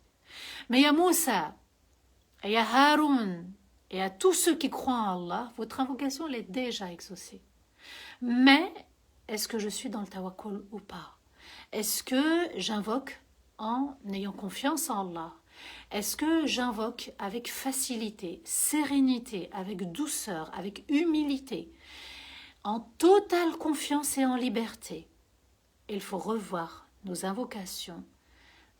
Mais il y a Moussa, et il y a Haroun, et à tous ceux qui croient en Allah, votre invocation, elle est déjà exaucée. Mais, est-ce que je suis dans le tawakkul ou pas? Est-ce que j'invoque en ayant confiance en Allah? Est-ce que j'invoque avec facilité, sérénité, avec douceur, avec humilité, en totale confiance et en liberté? Il faut revoir nos invocations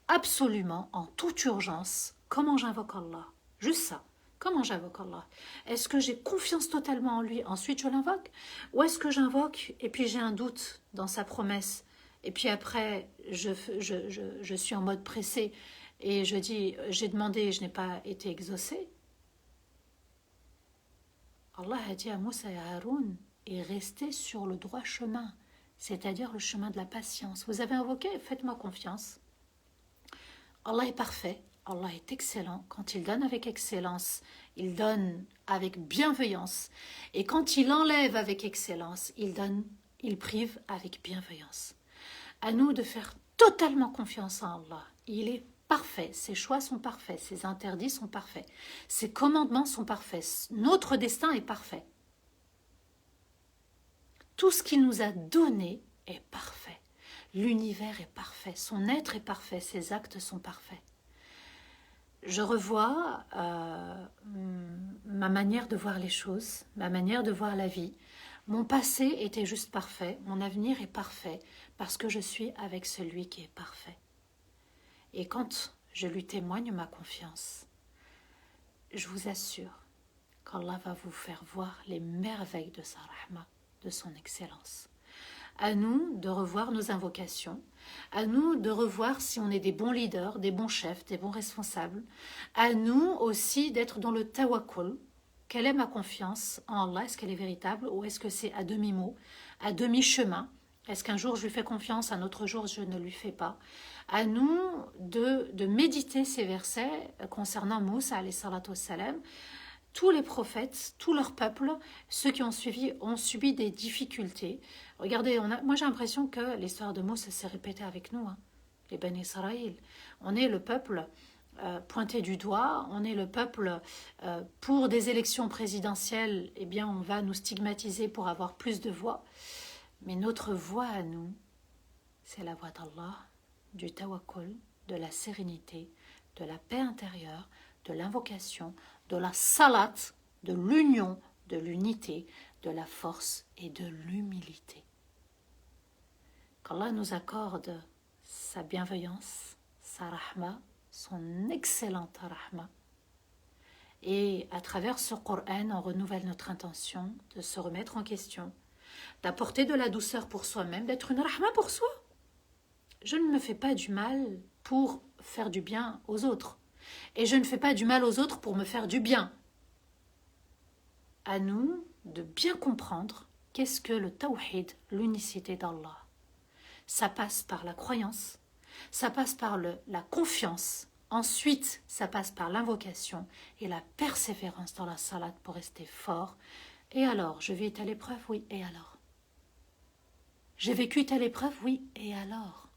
absolument en toute urgence. Comment j'invoque Allah? Juste ça. Comment j'invoque Allah? Est-ce que j'ai confiance totalement en lui, ensuite je l'invoque? Ou est-ce que j'invoque et puis j'ai un doute dans sa promesse? Et puis après, je suis en mode pressé et je dis, j'ai demandé et je n'ai pas été exaucé. Allah a dit à Moussa et à Haroun, et restez sur le droit chemin, c'est-à-dire le chemin de la patience. Vous avez invoqué, faites-moi confiance. Allah est parfait, Allah est excellent. Quand il donne avec excellence, il donne avec bienveillance. Et quand il enlève avec excellence, il prive avec bienveillance. À nous de faire totalement confiance en Allah. Il est parfait, ses choix sont parfaits, ses interdits sont parfaits, ses commandements sont parfaits, notre destin est parfait. Tout ce qu'il nous a donné est parfait. L'univers est parfait, son être est parfait, ses actes sont parfaits. Je revois ma manière de voir les choses, ma manière de voir la vie. Mon passé était juste parfait, mon avenir est parfait, parce que je suis avec celui qui est parfait. Et quand je lui témoigne ma confiance, je vous assure qu'Allah va vous faire voir les merveilles de sa rahma, de son excellence. À nous de revoir nos invocations, à nous de revoir si on est des bons leaders, des bons chefs, des bons responsables, à nous aussi d'être dans le tawakkul. Quelle est ma confiance en Allah? Est-ce qu'elle est véritable ou est-ce que c'est à demi-mot, à demi-chemin? Est-ce qu'un jour je lui fais confiance, un autre jour je ne lui fais pas? À nous de méditer ces versets concernant Moussa alayhi salatu wassalam. Tous les prophètes, tout leur peuple, ceux qui ont suivi, ont subi des difficultés. Regardez, moi j'ai l'impression que l'histoire de Moussa s'est répétée avec nous, les Ben Israël. On est le peuple pointé du doigt, on est le peuple pour des élections présidentielles, eh bien on va nous stigmatiser pour avoir plus de voix. Mais notre voix à nous, c'est la voix d'Allah, du tawakkul, de la sérénité, de la paix intérieure, de l'invocation, de la salat, de l'union, de l'unité, de la force et de l'humilité. Qu'Allah nous accorde sa bienveillance, sa rahma, son excellente rahma. Et à travers ce Coran, on renouvelle notre intention de se remettre en question, d'apporter de la douceur pour soi-même, d'être une rahma pour soi. Je ne me fais pas du mal pour faire du bien aux autres. Et je ne fais pas du mal aux autres pour me faire du bien. À nous de bien comprendre qu'est-ce que le tawhid, l'unicité d'Allah. Ça passe par la croyance, ça passe par la confiance, ensuite ça passe par l'invocation et la persévérance dans la salat pour rester fort. Et alors, je vis telle épreuve? Oui, et alors? J'ai vécu telle épreuve? Oui, et alors?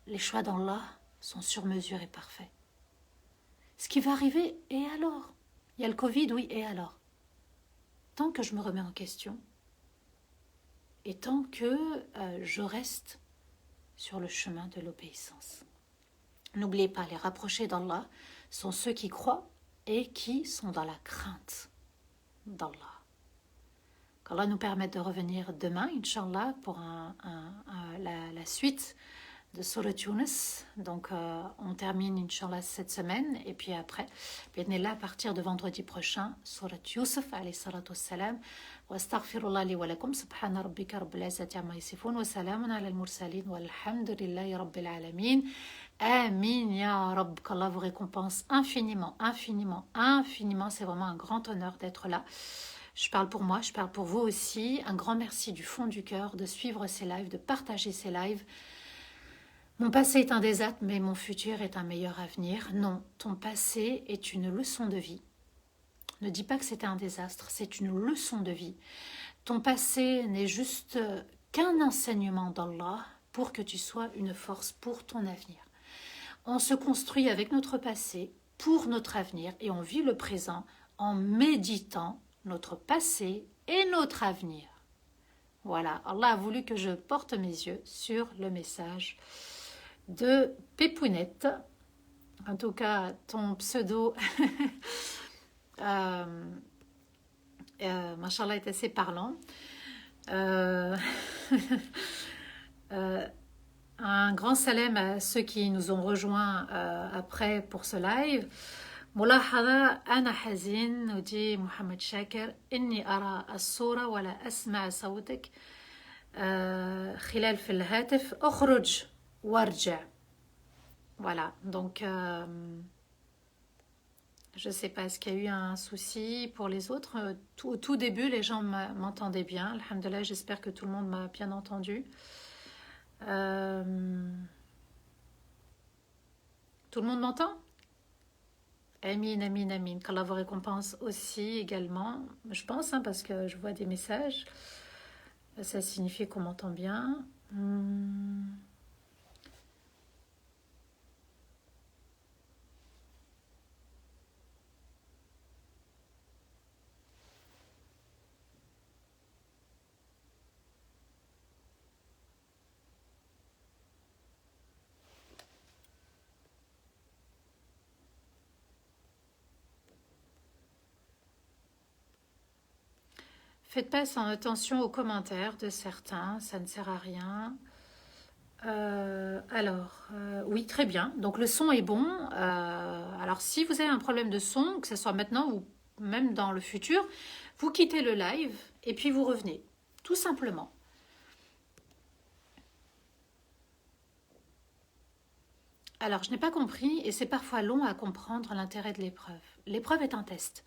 Les choix d'Allah sont sur mesure et parfaits. Ce qui va arriver, et alors? Il y a le Covid, oui, et alors? Tant que je me remets en question, et tant que je reste sur le chemin de l'obéissance. N'oubliez pas, les rapprochés d'Allah sont ceux qui croient et qui sont dans la crainte d'Allah. Qu'Allah nous permette de revenir demain, Inch'Allah, pour la suite de Surat Yunus. Donc on termine Inch'Allah cette semaine et puis après, à partir de vendredi prochain, Surat Yusuf alayhi salatu wassalam. Wastaghfirullah li wa lakum, subhana rabbika rabbil izzati amma yasifun wa salamun ala al-mursalin walhamdulillahi rabbil alamin. Amin ya Rabb. Qu'Allah vous récompense infiniment, infiniment, infiniment. C'est vraiment un grand honneur d'être là. Je parle pour moi, je parle pour vous aussi. Un grand merci du fond du cœur de suivre ces lives, de partager ces lives. Mon passé est un désastre, mais mon futur est un meilleur avenir. Non, ton passé est une leçon de vie. Ne dis pas que c'était un désastre, c'est une leçon de vie. Ton passé n'est juste qu'un enseignement d'Allah pour que tu sois une force pour ton avenir. On se construit avec notre passé pour notre avenir et on vit le présent en méditant notre passé et notre avenir. Voilà, Allah a voulu que je porte mes yeux sur le message de Pépounette. En tout cas, ton pseudo, machallah, est assez parlant. Un grand salam à ceux qui nous ont rejoints après pour ce live. ملاحظة أنا حزين ودي محمد شاكر إني أرى الصورة ولا أسمع صوتك خلال في الهاتف أخرج وارجع. Voilà, donc je ne sais pas, est-ce qu'il y a eu un souci pour les autres? Au tout début, les gens m'entendaient bien. Alhamdoulilah, j'espère que tout le monde m'a bien entendu. Tout le monde m'entend? Amin, amin, amin. Qu'Allah vous récompense aussi également. Je pense, parce que je vois des messages. Ça signifie qu'on m'entend bien. Faites pas attention aux commentaires de certains, ça ne sert à rien. Oui, très bien. Donc le son est bon. Alors si vous avez un problème de son, que ce soit maintenant ou même dans le futur, vous quittez le live et puis vous revenez, tout simplement. Alors je n'ai pas compris et c'est parfois long à comprendre l'intérêt de l'épreuve. L'épreuve est un test.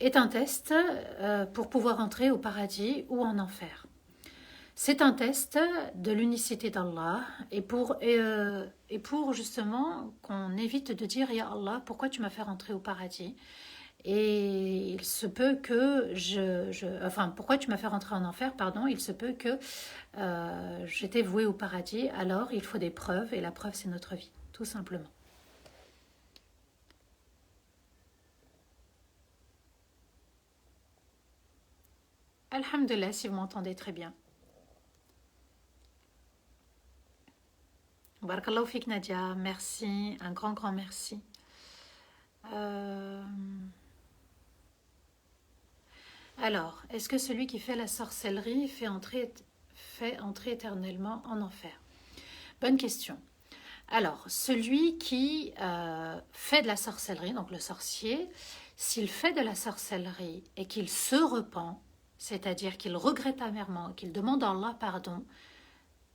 Est un test pour pouvoir entrer au paradis ou en enfer. C'est un test de l'unicité d'Allah et pour justement qu'on évite de dire « Ya Allah, pourquoi tu m'as fait rentrer au paradis ?» Et il se peut que pourquoi tu m'as fait rentrer en enfer, pardon, il se peut que j'étais vouée au paradis, alors il faut des preuves et la preuve c'est notre vie, tout simplement. Alhamdulillah, si vous m'entendez très bien. Barakallahu fik Nadia, merci, un grand merci. Alors, est-ce que celui qui fait la sorcellerie fait entrer éternellement en enfer? Bonne question. Alors, celui qui fait de la sorcellerie, donc le sorcier, s'il fait de la sorcellerie et qu'il se repent, c'est-à-dire qu'il regrette amèrement, qu'il demande à Allah pardon,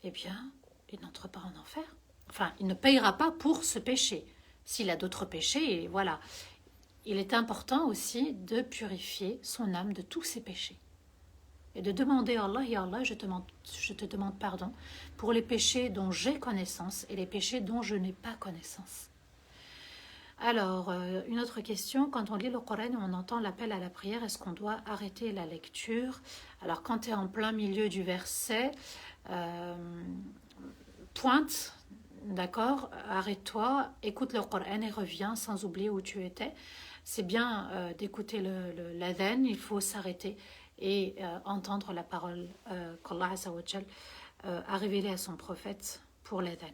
eh bien, il n'entre pas en enfer. Enfin, il ne payera pas pour ce péché. S'il a d'autres péchés, voilà. Il est important aussi de purifier son âme de tous ses péchés. Et de demander à Allah, « Ya Allah, je te demande pardon pour les péchés dont j'ai connaissance et les péchés dont je n'ai pas connaissance. » Alors, une autre question, quand on lit le Coran et on entend l'appel à la prière, est-ce qu'on doit arrêter la lecture? Alors, quand tu es en plein milieu du verset, pointe, d'accord, arrête-toi, écoute le Coran et reviens sans oublier où tu étais. C'est bien d'écouter l'adhan, il faut s'arrêter et entendre la parole qu'Allah a révélée à son prophète pour l'adhan.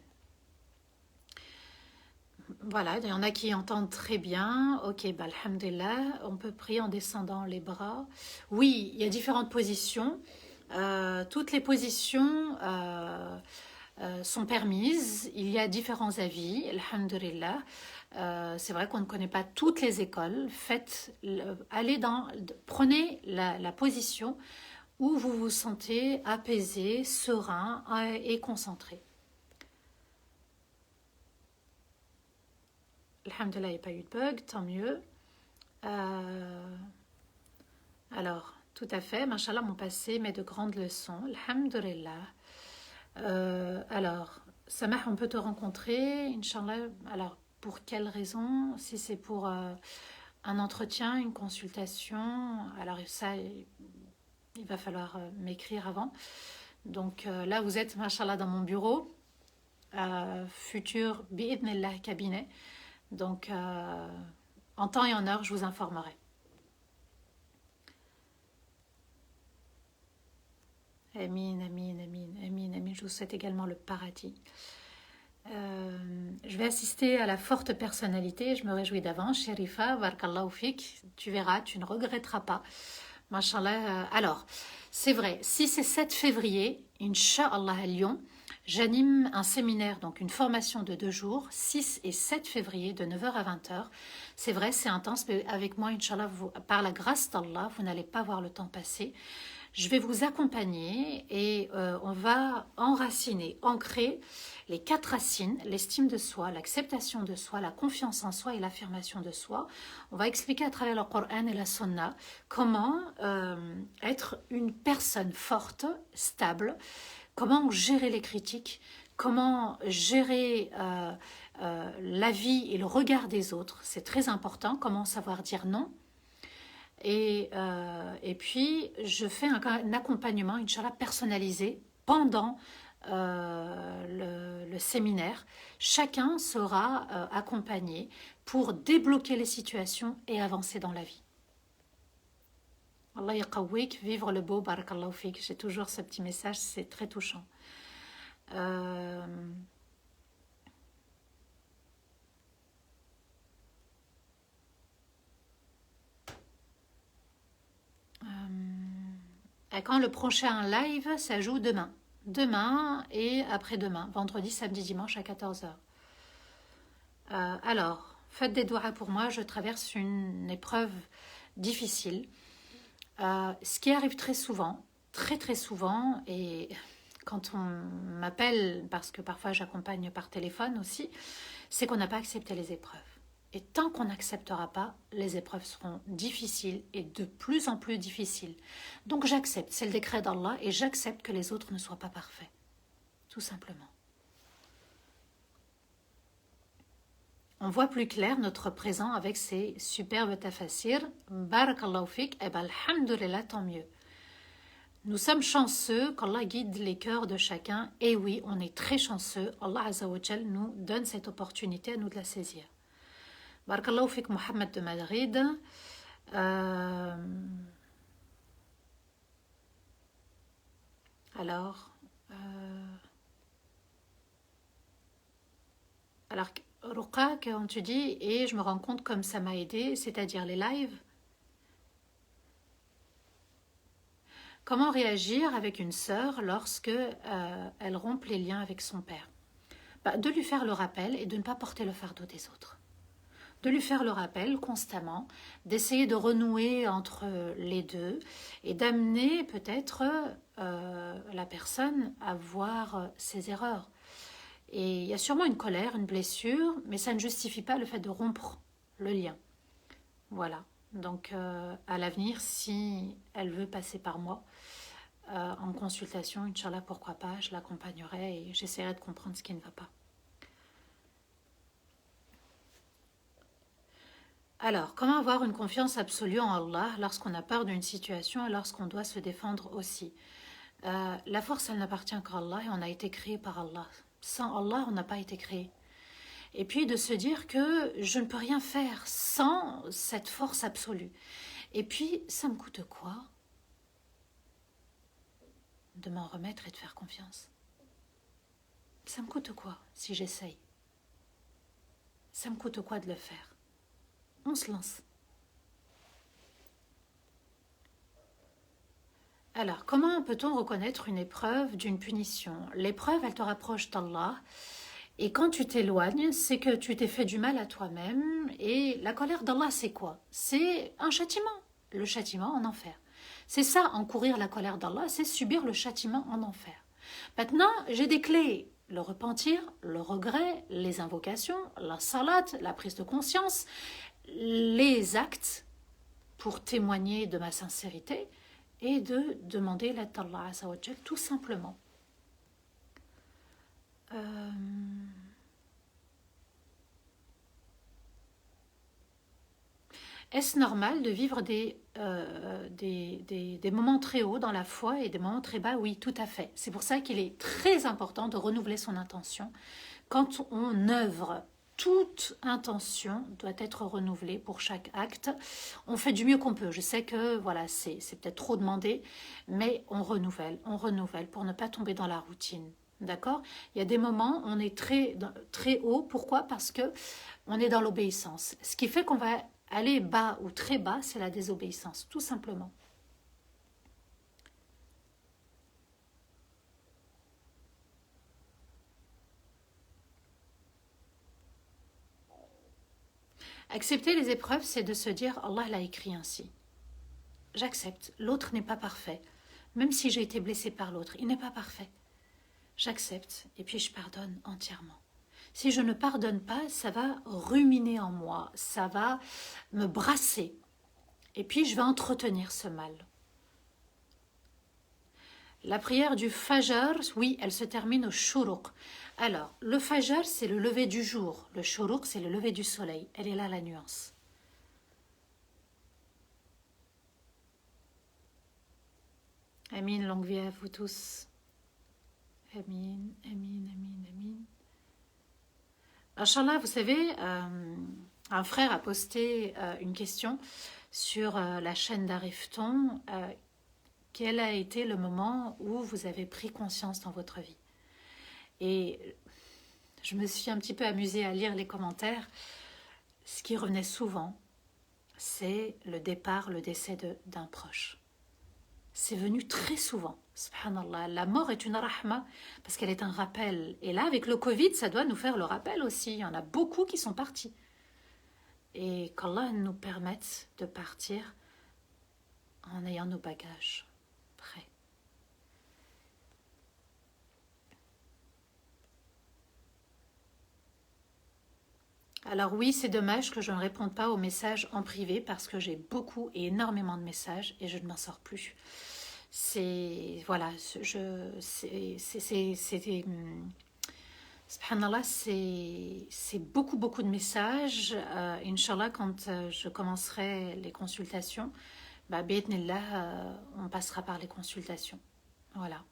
Voilà, il y en a qui entendent très bien. Ok, alhamdulillah, on peut prier en descendant les bras. Oui, il y a différentes positions. Toutes les positions sont permises. Il y a différents avis, alhamdulillah. C'est vrai qu'on ne connaît pas toutes les écoles. Prenez la position où vous vous sentez apaisé, serein et concentré. Alhamdulillah, il n'y a pas eu de bug, tant mieux. Alors, tout à fait, mashallah, mon passé met de grandes leçons, alhamdulillah. Alors, Samah, on peut te rencontrer, Inch'Allah. Alors, pour quelle raison? Si c'est pour un entretien, une consultation, alors ça, il va falloir m'écrire avant. Donc là, vous êtes, mashallah, dans mon bureau, futur bi'idnillah cabinet. Donc, en temps et en heure, je vous informerai. Amin, amin, amin, amin, amin. Je vous souhaite également le paradis. Je vais assister à la forte personnalité. Je me réjouis d'avance. Sherifa, barakallahu fik. Tu verras, tu ne regretteras pas. Mashallah. Alors, c'est vrai, si c'est 7 février, Inch'Allah à Lyon, j'anime un séminaire, donc une formation de 2 jours, 6 et 7 février, de 9h à 20h. C'est vrai, c'est intense, mais avec moi, Inch'Allah, par la grâce d'Allah, vous n'allez pas voir le temps passer. Je vais vous accompagner et on va enraciner, ancrer les 4 racines, l'estime de soi, l'acceptation de soi, la confiance en soi et l'affirmation de soi. On va expliquer à travers le Coran et la Sunna comment être une personne forte, stable, comment gérer les critiques, comment gérer la vie et le regard des autres. C'est très important, comment savoir dire non. Et puis, je fais un accompagnement, Inch'Allah, personnalisé pendant le séminaire. Chacun sera accompagné pour débloquer les situations et avancer dans la vie. Allah yaqawwik, vivre le beau, barakallahu fik. J'ai toujours ce petit message, c'est très touchant. Quand le prochain live, ça joue demain. Demain et après-demain, vendredi, samedi, dimanche à 14h. Alors, faites des doigts pour moi, je traverse une épreuve difficile. Ce qui arrive très souvent, très souvent, et quand on m'appelle, parce que parfois j'accompagne par téléphone aussi, c'est qu'on n'a pas accepté les épreuves. Et tant qu'on n'acceptera pas, les épreuves seront difficiles et de plus en plus difficiles. Donc j'accepte, c'est le décret d'Allah et j'accepte que les autres ne soient pas parfaits. Tout simplement. On voit plus clair notre présent avec ces superbes tafassirs. Barakallahu fik, et ben alhamdulillah, tant mieux. Nous sommes chanceux qu'Allah guide les cœurs de chacun. Et oui, on est très chanceux. Allah Azza wa Jal nous donne cette opportunité à nous de la saisir. Barakallahu fik Mohamed de Madrid. Alors, Ruqa, quand tu dis, et je me rends compte comme ça m'a aidé, c'est-à-dire les lives. Comment réagir avec une sœur lorsque elle rompt les liens avec son père? De lui faire le rappel et de ne pas porter le fardeau des autres. De lui faire le rappel constamment, d'essayer de renouer entre les deux et d'amener peut-être la personne à voir ses erreurs. Et il y a sûrement une colère, une blessure, mais ça ne justifie pas le fait de rompre le lien. Voilà. Donc à l'avenir, si elle veut passer par moi en consultation, Inch'Allah, pourquoi pas, je l'accompagnerai et j'essaierai de comprendre ce qui ne va pas. Alors, comment avoir une confiance absolue en Allah lorsqu'on a peur d'une situation et lorsqu'on doit se défendre aussi? La force, elle n'appartient qu'à Allah et on a été créé par Allah. Sans Allah, on n'a pas été créé. Et puis de se dire que je ne peux rien faire sans cette force absolue. Et puis, ça me coûte quoi de m'en remettre et de faire confiance? Ça me coûte quoi si j'essaye? Ça me coûte quoi de le faire? On se lance. Alors, comment peut-on reconnaître une épreuve d'une punition? L'épreuve, elle te rapproche d'Allah. Et quand tu t'éloignes, c'est que tu t'es fait du mal à toi-même. Et la colère d'Allah, c'est quoi? C'est un châtiment. Le châtiment en enfer. C'est ça, encourir la colère d'Allah, c'est subir le châtiment en enfer. Maintenant, j'ai des clés. Le repentir, le regret, les invocations, la salat, la prise de conscience, les actes pour témoigner de ma sincérité et de demander l'aide d'Allah Azza wa Jal, tout simplement. Est-ce normal de vivre des moments très hauts dans la foi et des moments très bas? Oui, tout à fait. C'est pour ça qu'il est très important de renouveler son intention. Quand on œuvre, toute intention doit être renouvelée pour chaque acte. On fait du mieux qu'on peut. Je sais que voilà, c'est peut-être trop demandé, mais on renouvelle pour ne pas tomber dans la routine. D'accord? Il y a des moments, on est très, très haut. Pourquoi? Parce que on est dans l'obéissance. Ce qui fait qu'on va aller bas ou très bas, c'est la désobéissance, tout simplement. Accepter les épreuves, c'est de se dire Allah l'a écrit ainsi. J'accepte. L'autre n'est pas parfait. Même si j'ai été blessée par l'autre, il n'est pas parfait. J'accepte et puis je pardonne entièrement. Si je ne pardonne pas, ça va ruminer en moi, ça va me brasser. Et puis je vais entretenir ce mal. La prière du Fajr, oui, elle se termine au Shuruq. Alors, le Fajr, c'est le lever du jour. Le Shuruq, c'est le lever du soleil. Elle est là la nuance. Amin, longue vie à vous tous. Amin, amin, amin, amin. Inch'Allah, vous savez, un frère a posté une question sur la chaîne d'Arifton. Quel a été le moment où vous avez pris conscience dans votre vie? Et je me suis un petit peu amusée à lire les commentaires. Ce qui revenait souvent, c'est le départ, le décès d'un proche. C'est venu très souvent. Subhanallah, la mort est une rahma parce qu'elle est un rappel. Et là, avec le Covid, ça doit nous faire le rappel aussi. Il y en a beaucoup qui sont partis. Et qu'Allah nous permette de partir en ayant nos bagages prêts. Alors oui, c'est dommage que je ne réponde pas aux messages en privé parce que j'ai beaucoup et énormément de messages et je ne m'en sors plus. C'est voilà, subhanallah, c'est beaucoup de messages. Inch'Allah, quand je commencerai les consultations, bah, bi'idhnillah, on passera par les consultations. Voilà.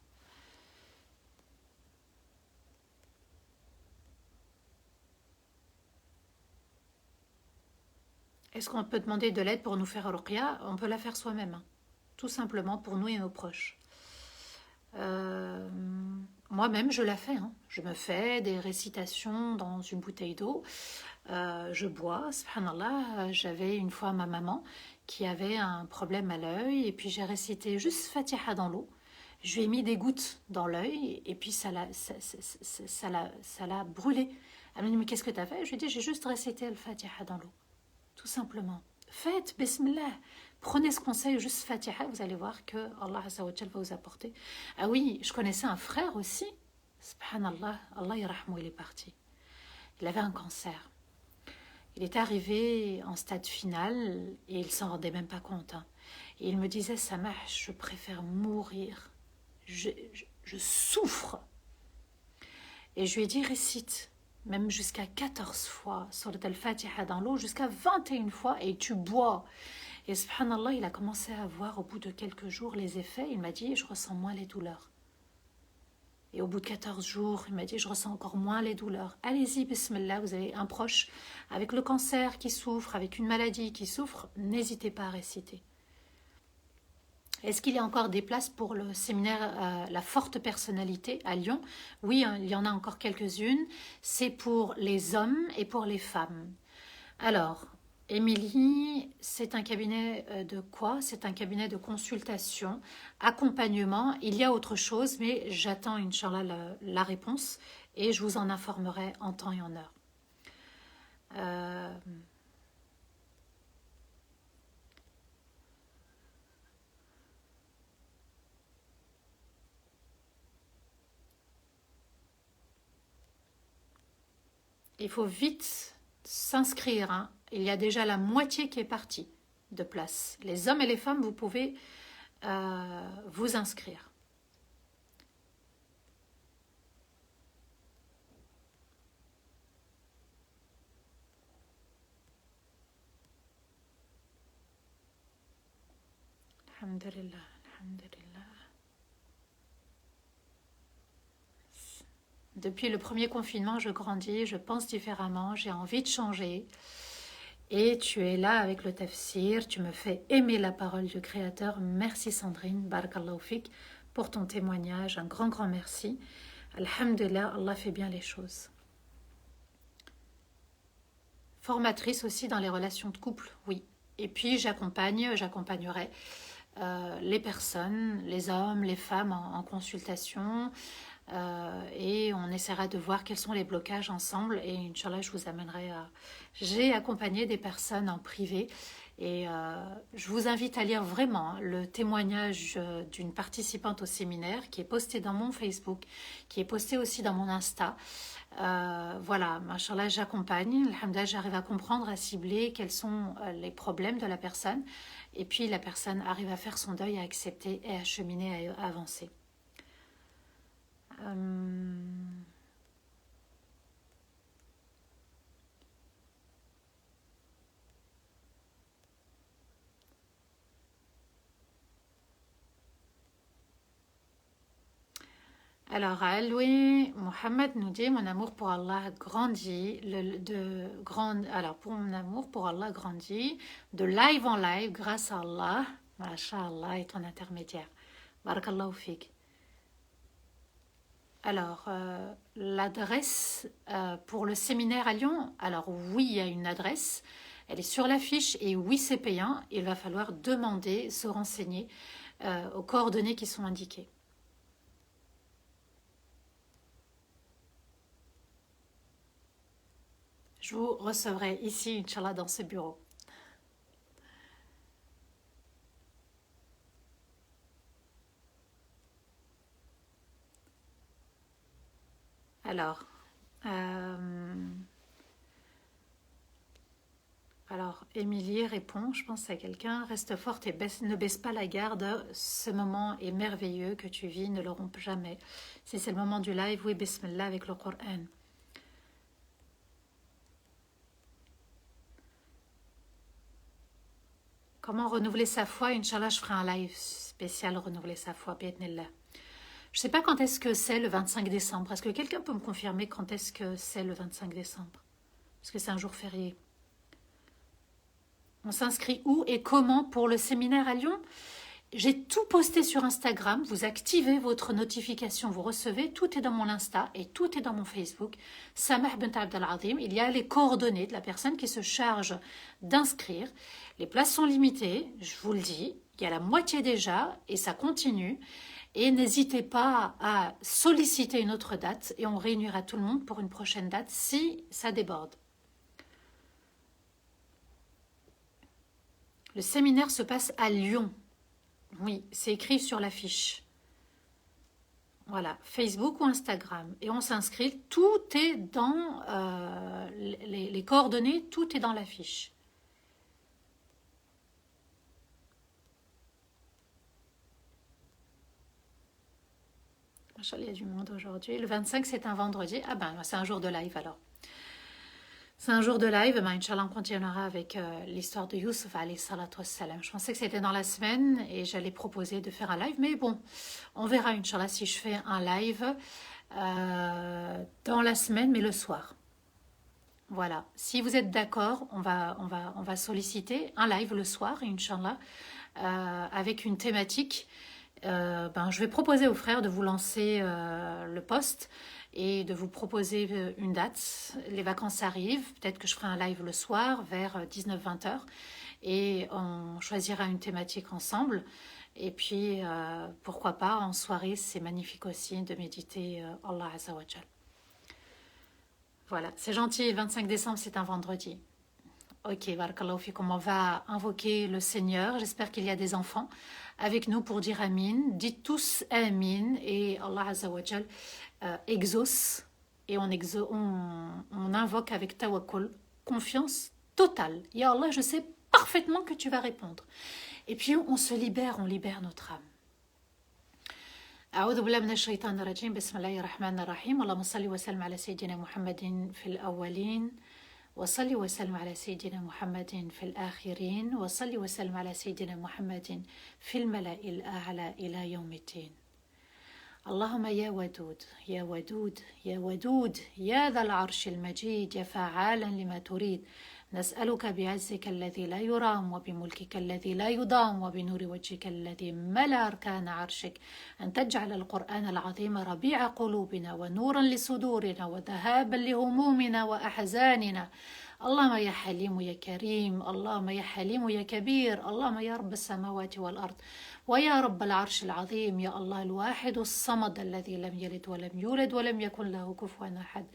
Est-ce qu'on peut demander de l'aide pour nous faire ruqya? On peut la faire soi-même, hein. Tout simplement pour nous et nos proches. Moi-même, je la fais, hein. Je me fais des récitations dans une bouteille d'eau. Je bois, subhanallah. J'avais une fois ma maman qui avait un problème à l'œil et puis j'ai récité juste Fatiha dans l'eau. Je lui ai mis des gouttes dans l'œil et puis ça l'a brûlé. Elle m'a dit, mais qu'est-ce que tu as fait? Je lui ai dit, j'ai juste récité le Fatiha dans l'eau. Tout simplement. Faites, bismillah. Prenez ce conseil, juste Fatiha, vous allez voir que Allah Azza wa Jal va vous apporter. Ah oui, je connaissais un frère aussi. Subhanallah, Allah yarahmou, il est parti. Il avait un cancer. Il est arrivé en stade final et il s'en rendait même pas compte, hein. Et il me disait, Samah, je préfère mourir. Je souffre. Et je lui ai dit, récite. Même jusqu'à 14 fois, Surat al-Fatiha dans l'eau, jusqu'à 21 fois, et tu bois. Et subhanallah, il a commencé à voir au bout de quelques jours les effets. Il m'a dit, je ressens moins les douleurs. Et au bout de 14 jours, il m'a dit, je ressens encore moins les douleurs. Allez-y, bismillah, vous avez un proche avec le cancer qui souffre, avec une maladie qui souffre, n'hésitez pas à réciter. Est-ce qu'il y a encore des places pour le séminaire La Forte Personnalité à Lyon? Oui, hein, il y en a encore quelques-unes. C'est pour les hommes et pour les femmes. Alors, Émilie, c'est un cabinet de quoi? C'est un cabinet de consultation, accompagnement. Il y a autre chose, mais j'attends, Inch'Allah, la réponse et je vous en informerai en temps et en heure. Il faut vite s'inscrire, hein. Il y a déjà la moitié qui est partie. de place. Les hommes et les femmes, vous pouvez vous inscrire. Alhamdulillah, alhamdulillah. Depuis le premier confinement, je grandis, je pense différemment, j'ai envie de changer. Et tu es là avec le tafsir, tu me fais aimer la parole du Créateur. Merci Sandrine, barakallahu fik, pour ton témoignage. Un grand, grand merci. Alhamdulillah, Allah fait bien les choses. Formatrice aussi dans les relations de couple, oui. Et puis j'accompagnerai les personnes, les hommes, les femmes en consultation. Et on essaiera de voir quels sont les blocages ensemble et Inch'Allah je vous amènerai à... J'ai accompagné des personnes en privé et je vous invite à lire vraiment le témoignage d'une participante au séminaire qui est posté dans mon Facebook, qui est posté aussi dans mon Insta. Voilà, Inch'Allah j'accompagne, alhamdoulilah j'arrive à comprendre, à cibler quels sont les problèmes de la personne et puis la personne arrive à faire son deuil, à accepter et à cheminer, à avancer. Alors, Aloui Mohamed nous dit, mon amour pour Allah grandit, alors pour mon amour pour Allah grandit, de live en live, grâce à Allah, Masha'Allah, et ton intermédiaire. Barakallahu fik. Alors, l'adresse pour le séminaire à Lyon, alors oui, il y a une adresse, elle est sur l'affiche et oui, c'est payant. Il va falloir demander, se renseigner aux coordonnées qui sont indiquées. Je vous recevrai ici, Inch'Allah, dans ce bureau. Alors, Émilie répond, je pense à quelqu'un, reste forte et ne baisse pas la garde, ce moment est merveilleux que tu vis, ne le rompe jamais. Si c'est le moment du live, oui, Bismillah avec le Coran. Comment renouveler sa foi? Inch'Allah, je ferai un live spécial renouveler sa foi, bi'idhnillah. Je ne sais pas quand est-ce que c'est le 25 décembre. Est-ce que quelqu'un peut me confirmer quand est-ce que c'est le 25 décembre? Parce que c'est un jour férié. On s'inscrit où et comment pour le séminaire à Lyon? J'ai tout posté sur Instagram. Vous activez votre notification, vous recevez. Tout est dans mon Insta et tout est dans mon Facebook. Samah bint Abdel Azim. Il y a les coordonnées de la personne qui se charge d'inscrire. Les places sont limitées, je vous le dis. Il y a la moitié déjà et ça continue. Et n'hésitez pas à solliciter une autre date et on réunira tout le monde pour une prochaine date si ça déborde. Le séminaire se passe à Lyon. Oui, c'est écrit sur l'affiche. Voilà, Facebook ou Instagram. Et on s'inscrit, tout est dans les coordonnées, tout est dans l'affiche. Il y a du monde aujourd'hui. Le 25, c'est un vendredi. Ah ben, c'est un jour de live alors. C'est un jour de live. Ben, Inch'Allah, on continuera avec l'histoire de Youssef alayhi salatu wassalam. Je pensais que c'était dans la semaine et j'allais proposer de faire un live. Mais bon, on verra Inch'Allah si je fais un live dans la semaine, mais le soir. Voilà. Si vous êtes d'accord, on va solliciter un live le soir, Inch'Allah, avec une thématique. Je vais proposer aux frères de vous lancer le post et de vous proposer une date. Les vacances arrivent, peut-être que je ferai un live le soir vers 19-20 heures et on choisira une thématique ensemble. Et puis, pourquoi pas, en soirée, c'est magnifique aussi de méditer Allah Azza wa Jal. Voilà, c'est gentil, le 25 décembre, c'est un vendredi. Ok, barakallahu fikum, on va invoquer le Seigneur. J'espère qu'il y a des enfants avec nous pour dire Amin. Dites tous Amin et Allah Azza wa Jal exauce et on invoque avec tawakkul, confiance totale. Ya Allah, je sais parfaitement parfaitement que tu vas répondre. Et puis on se libère, on libère notre âme. أعوذ بالله من الشيطان الرجيم بسم الله الرحمن الرحيم اللهم صل وسلم على سيدنا محمد في الأولين وصل وسلم على سيدنا محمد في الآخرين وصل وسلم على سيدنا محمد في الملأ الأعلى إلى يوم الدين. اللهم يا ودود يا ودود يا ودود يا ذا العرش المجيد يا فعالا لما تريد، نسألك بعزك الذي لا يرام وبملكك الذي لا يضام وبنور وجهك الذي ملأ أركان عرشك أن تجعل القرآن العظيم ربيع قلوبنا ونورا لصدورنا وذهابا لهمومنا وأحزاننا. اللهم يا حليم يا كريم، اللهم يا حليم يا كبير، اللهم يا رب السماوات والأرض ويا رب العرش العظيم، يا الله الواحد الصمد الذي لم يلد ولم يولد ولم يكن له كفوا أحد.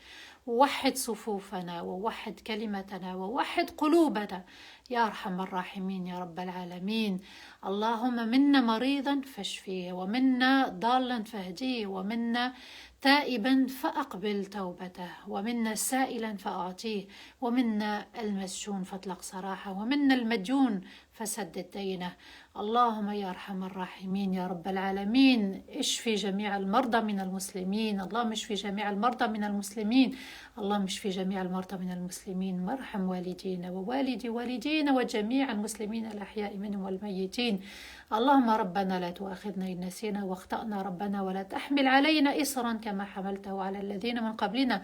ووحد صفوفنا ووحد كلمتنا ووحد قلوبنا يا أرحم الراحمين يا رب العالمين. اللهم منا مريضا فاشفيه، ومنا ضالا فاهديه، ومنا تائبا فأقبل توبته، ومنا سائلا فأعطيه، ومنا المسجون فاطلق سراحه، ومنا المديون فسدد دينه. اللهم يا أرحم الراحمين يا رب العالمين اشفي جميع المرضى من المسلمين، اللهم اشفي جميع المرضى من المسلمين، اللهم اشفي جميع المرضى من المسلمين، وارحم والدينا ووالدي والدينا وجميع المسلمين الأحياء منهم والميتين. اللهم ربنا لا تؤاخذنا إن نسينا واخطأنا، ربنا ولا تحمل علينا إصرا كما حملته على الذين من قبلنا،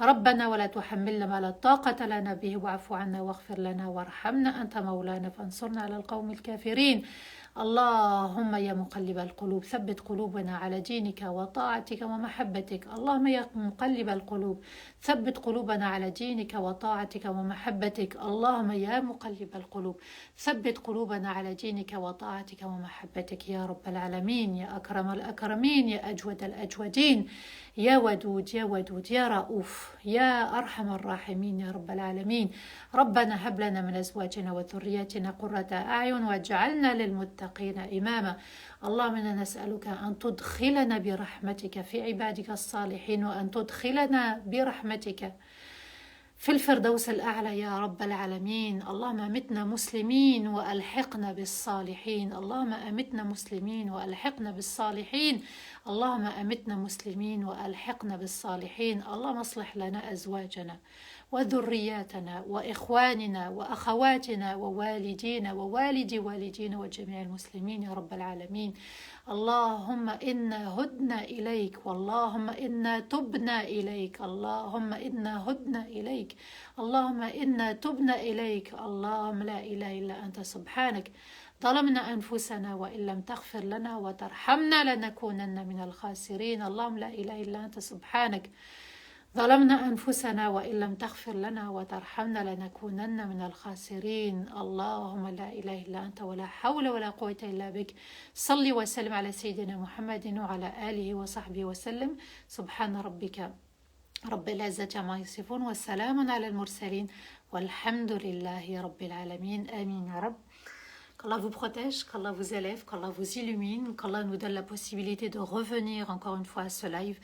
ربنا ولا تحملنا ما لا طاقة لنا به، واعف عنا واغفر لنا وارحمنا أنت مولانا فانصرنا على القوم الكافرين. اللهم يا مقلب القلوب ثبت قلوبنا على دينك وطاعتك ومحبتك. اللهم يا مقلب القلوب ثبت قلوبنا على دينك وطاعتك ومحبتك. اللهم يا مقلب القلوب ثبت قلوبنا على دينك وطاعتك ومحبتك يا رب العالمين، يا أكرم الأكرمين يا أجود الأجودين، يا ودود يا ودود يا رؤوف يا أرحم الراحمين يا رب العالمين. ربنا هب لنا من أزواجنا وذرياتنا قرة أعين واجعلنا للمتقين إماما. اللهم إنا نسألك أن تدخلنا برحمتك في عبادك الصالحين، وأن تدخلنا برحمتك في الفردوس الأعلى يا رب العالمين. اللهم أمتنا مسلمين وألحقنا بالصالحين، اللهم أمتنا مسلمين وألحقنا بالصالحين، اللهم أمتنا مسلمين وألحقنا بالصالحين. اللهم اصلح لنا أزواجنا وذرياتنا وإخواننا وأخواتنا ووالدينا ووالدي والدينا وجميع المسلمين يا رب العالمين. اللهم إنا هدنا إليك، واللهم إنا تبنا إليك، اللهم إنا هدنا إليك، اللهم إنا تبنا إليك. اللهم لا إله إلا أنت سبحانك ظلمنا أنفسنا وإن لم تغفر لنا وترحمنا لنكونن من الخاسرين. اللهم لا إله إلا أنت سبحانك ظلمنا أنفسنا وإن لم تغفر لنا وترحمنا لنكونن من الخاسرين. اللهم لا إله إلا أنت ولا حول ولا قوة إلا بك. صل وسلم على سيدنا محمد وعلى آله وصحبه وسلم. سبحان ربك رب العزة عما يصفون والسلام على المرسلين والحمد لله رب العالمين. آمين يا رب. Qu'Allah vous protège, qu'Allah vous élève, qu'Allah vous illumine, qu'Allah nous donne la possibilité de revenir encore une fois à ce live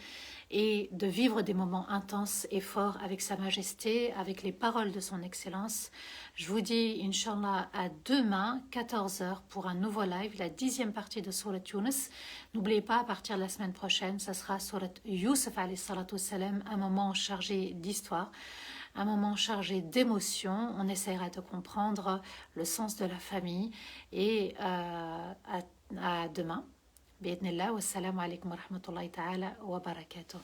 et de vivre des moments intenses et forts avec Sa Majesté, avec les paroles de son Excellence. Je vous dis, Inch'Allah, à demain, 14h, pour un nouveau live, la 10e partie de Surat Yunus. N'oubliez pas, à partir de la semaine prochaine, ça sera Surat Yusuf, alayhi salatu wassalam, un moment chargé d'histoire, un moment chargé d'émotions. On essaiera de comprendre le sens de la famille. Et à demain. بإذن الله والسلام عليكم ورحمة الله تعالى وبركاته.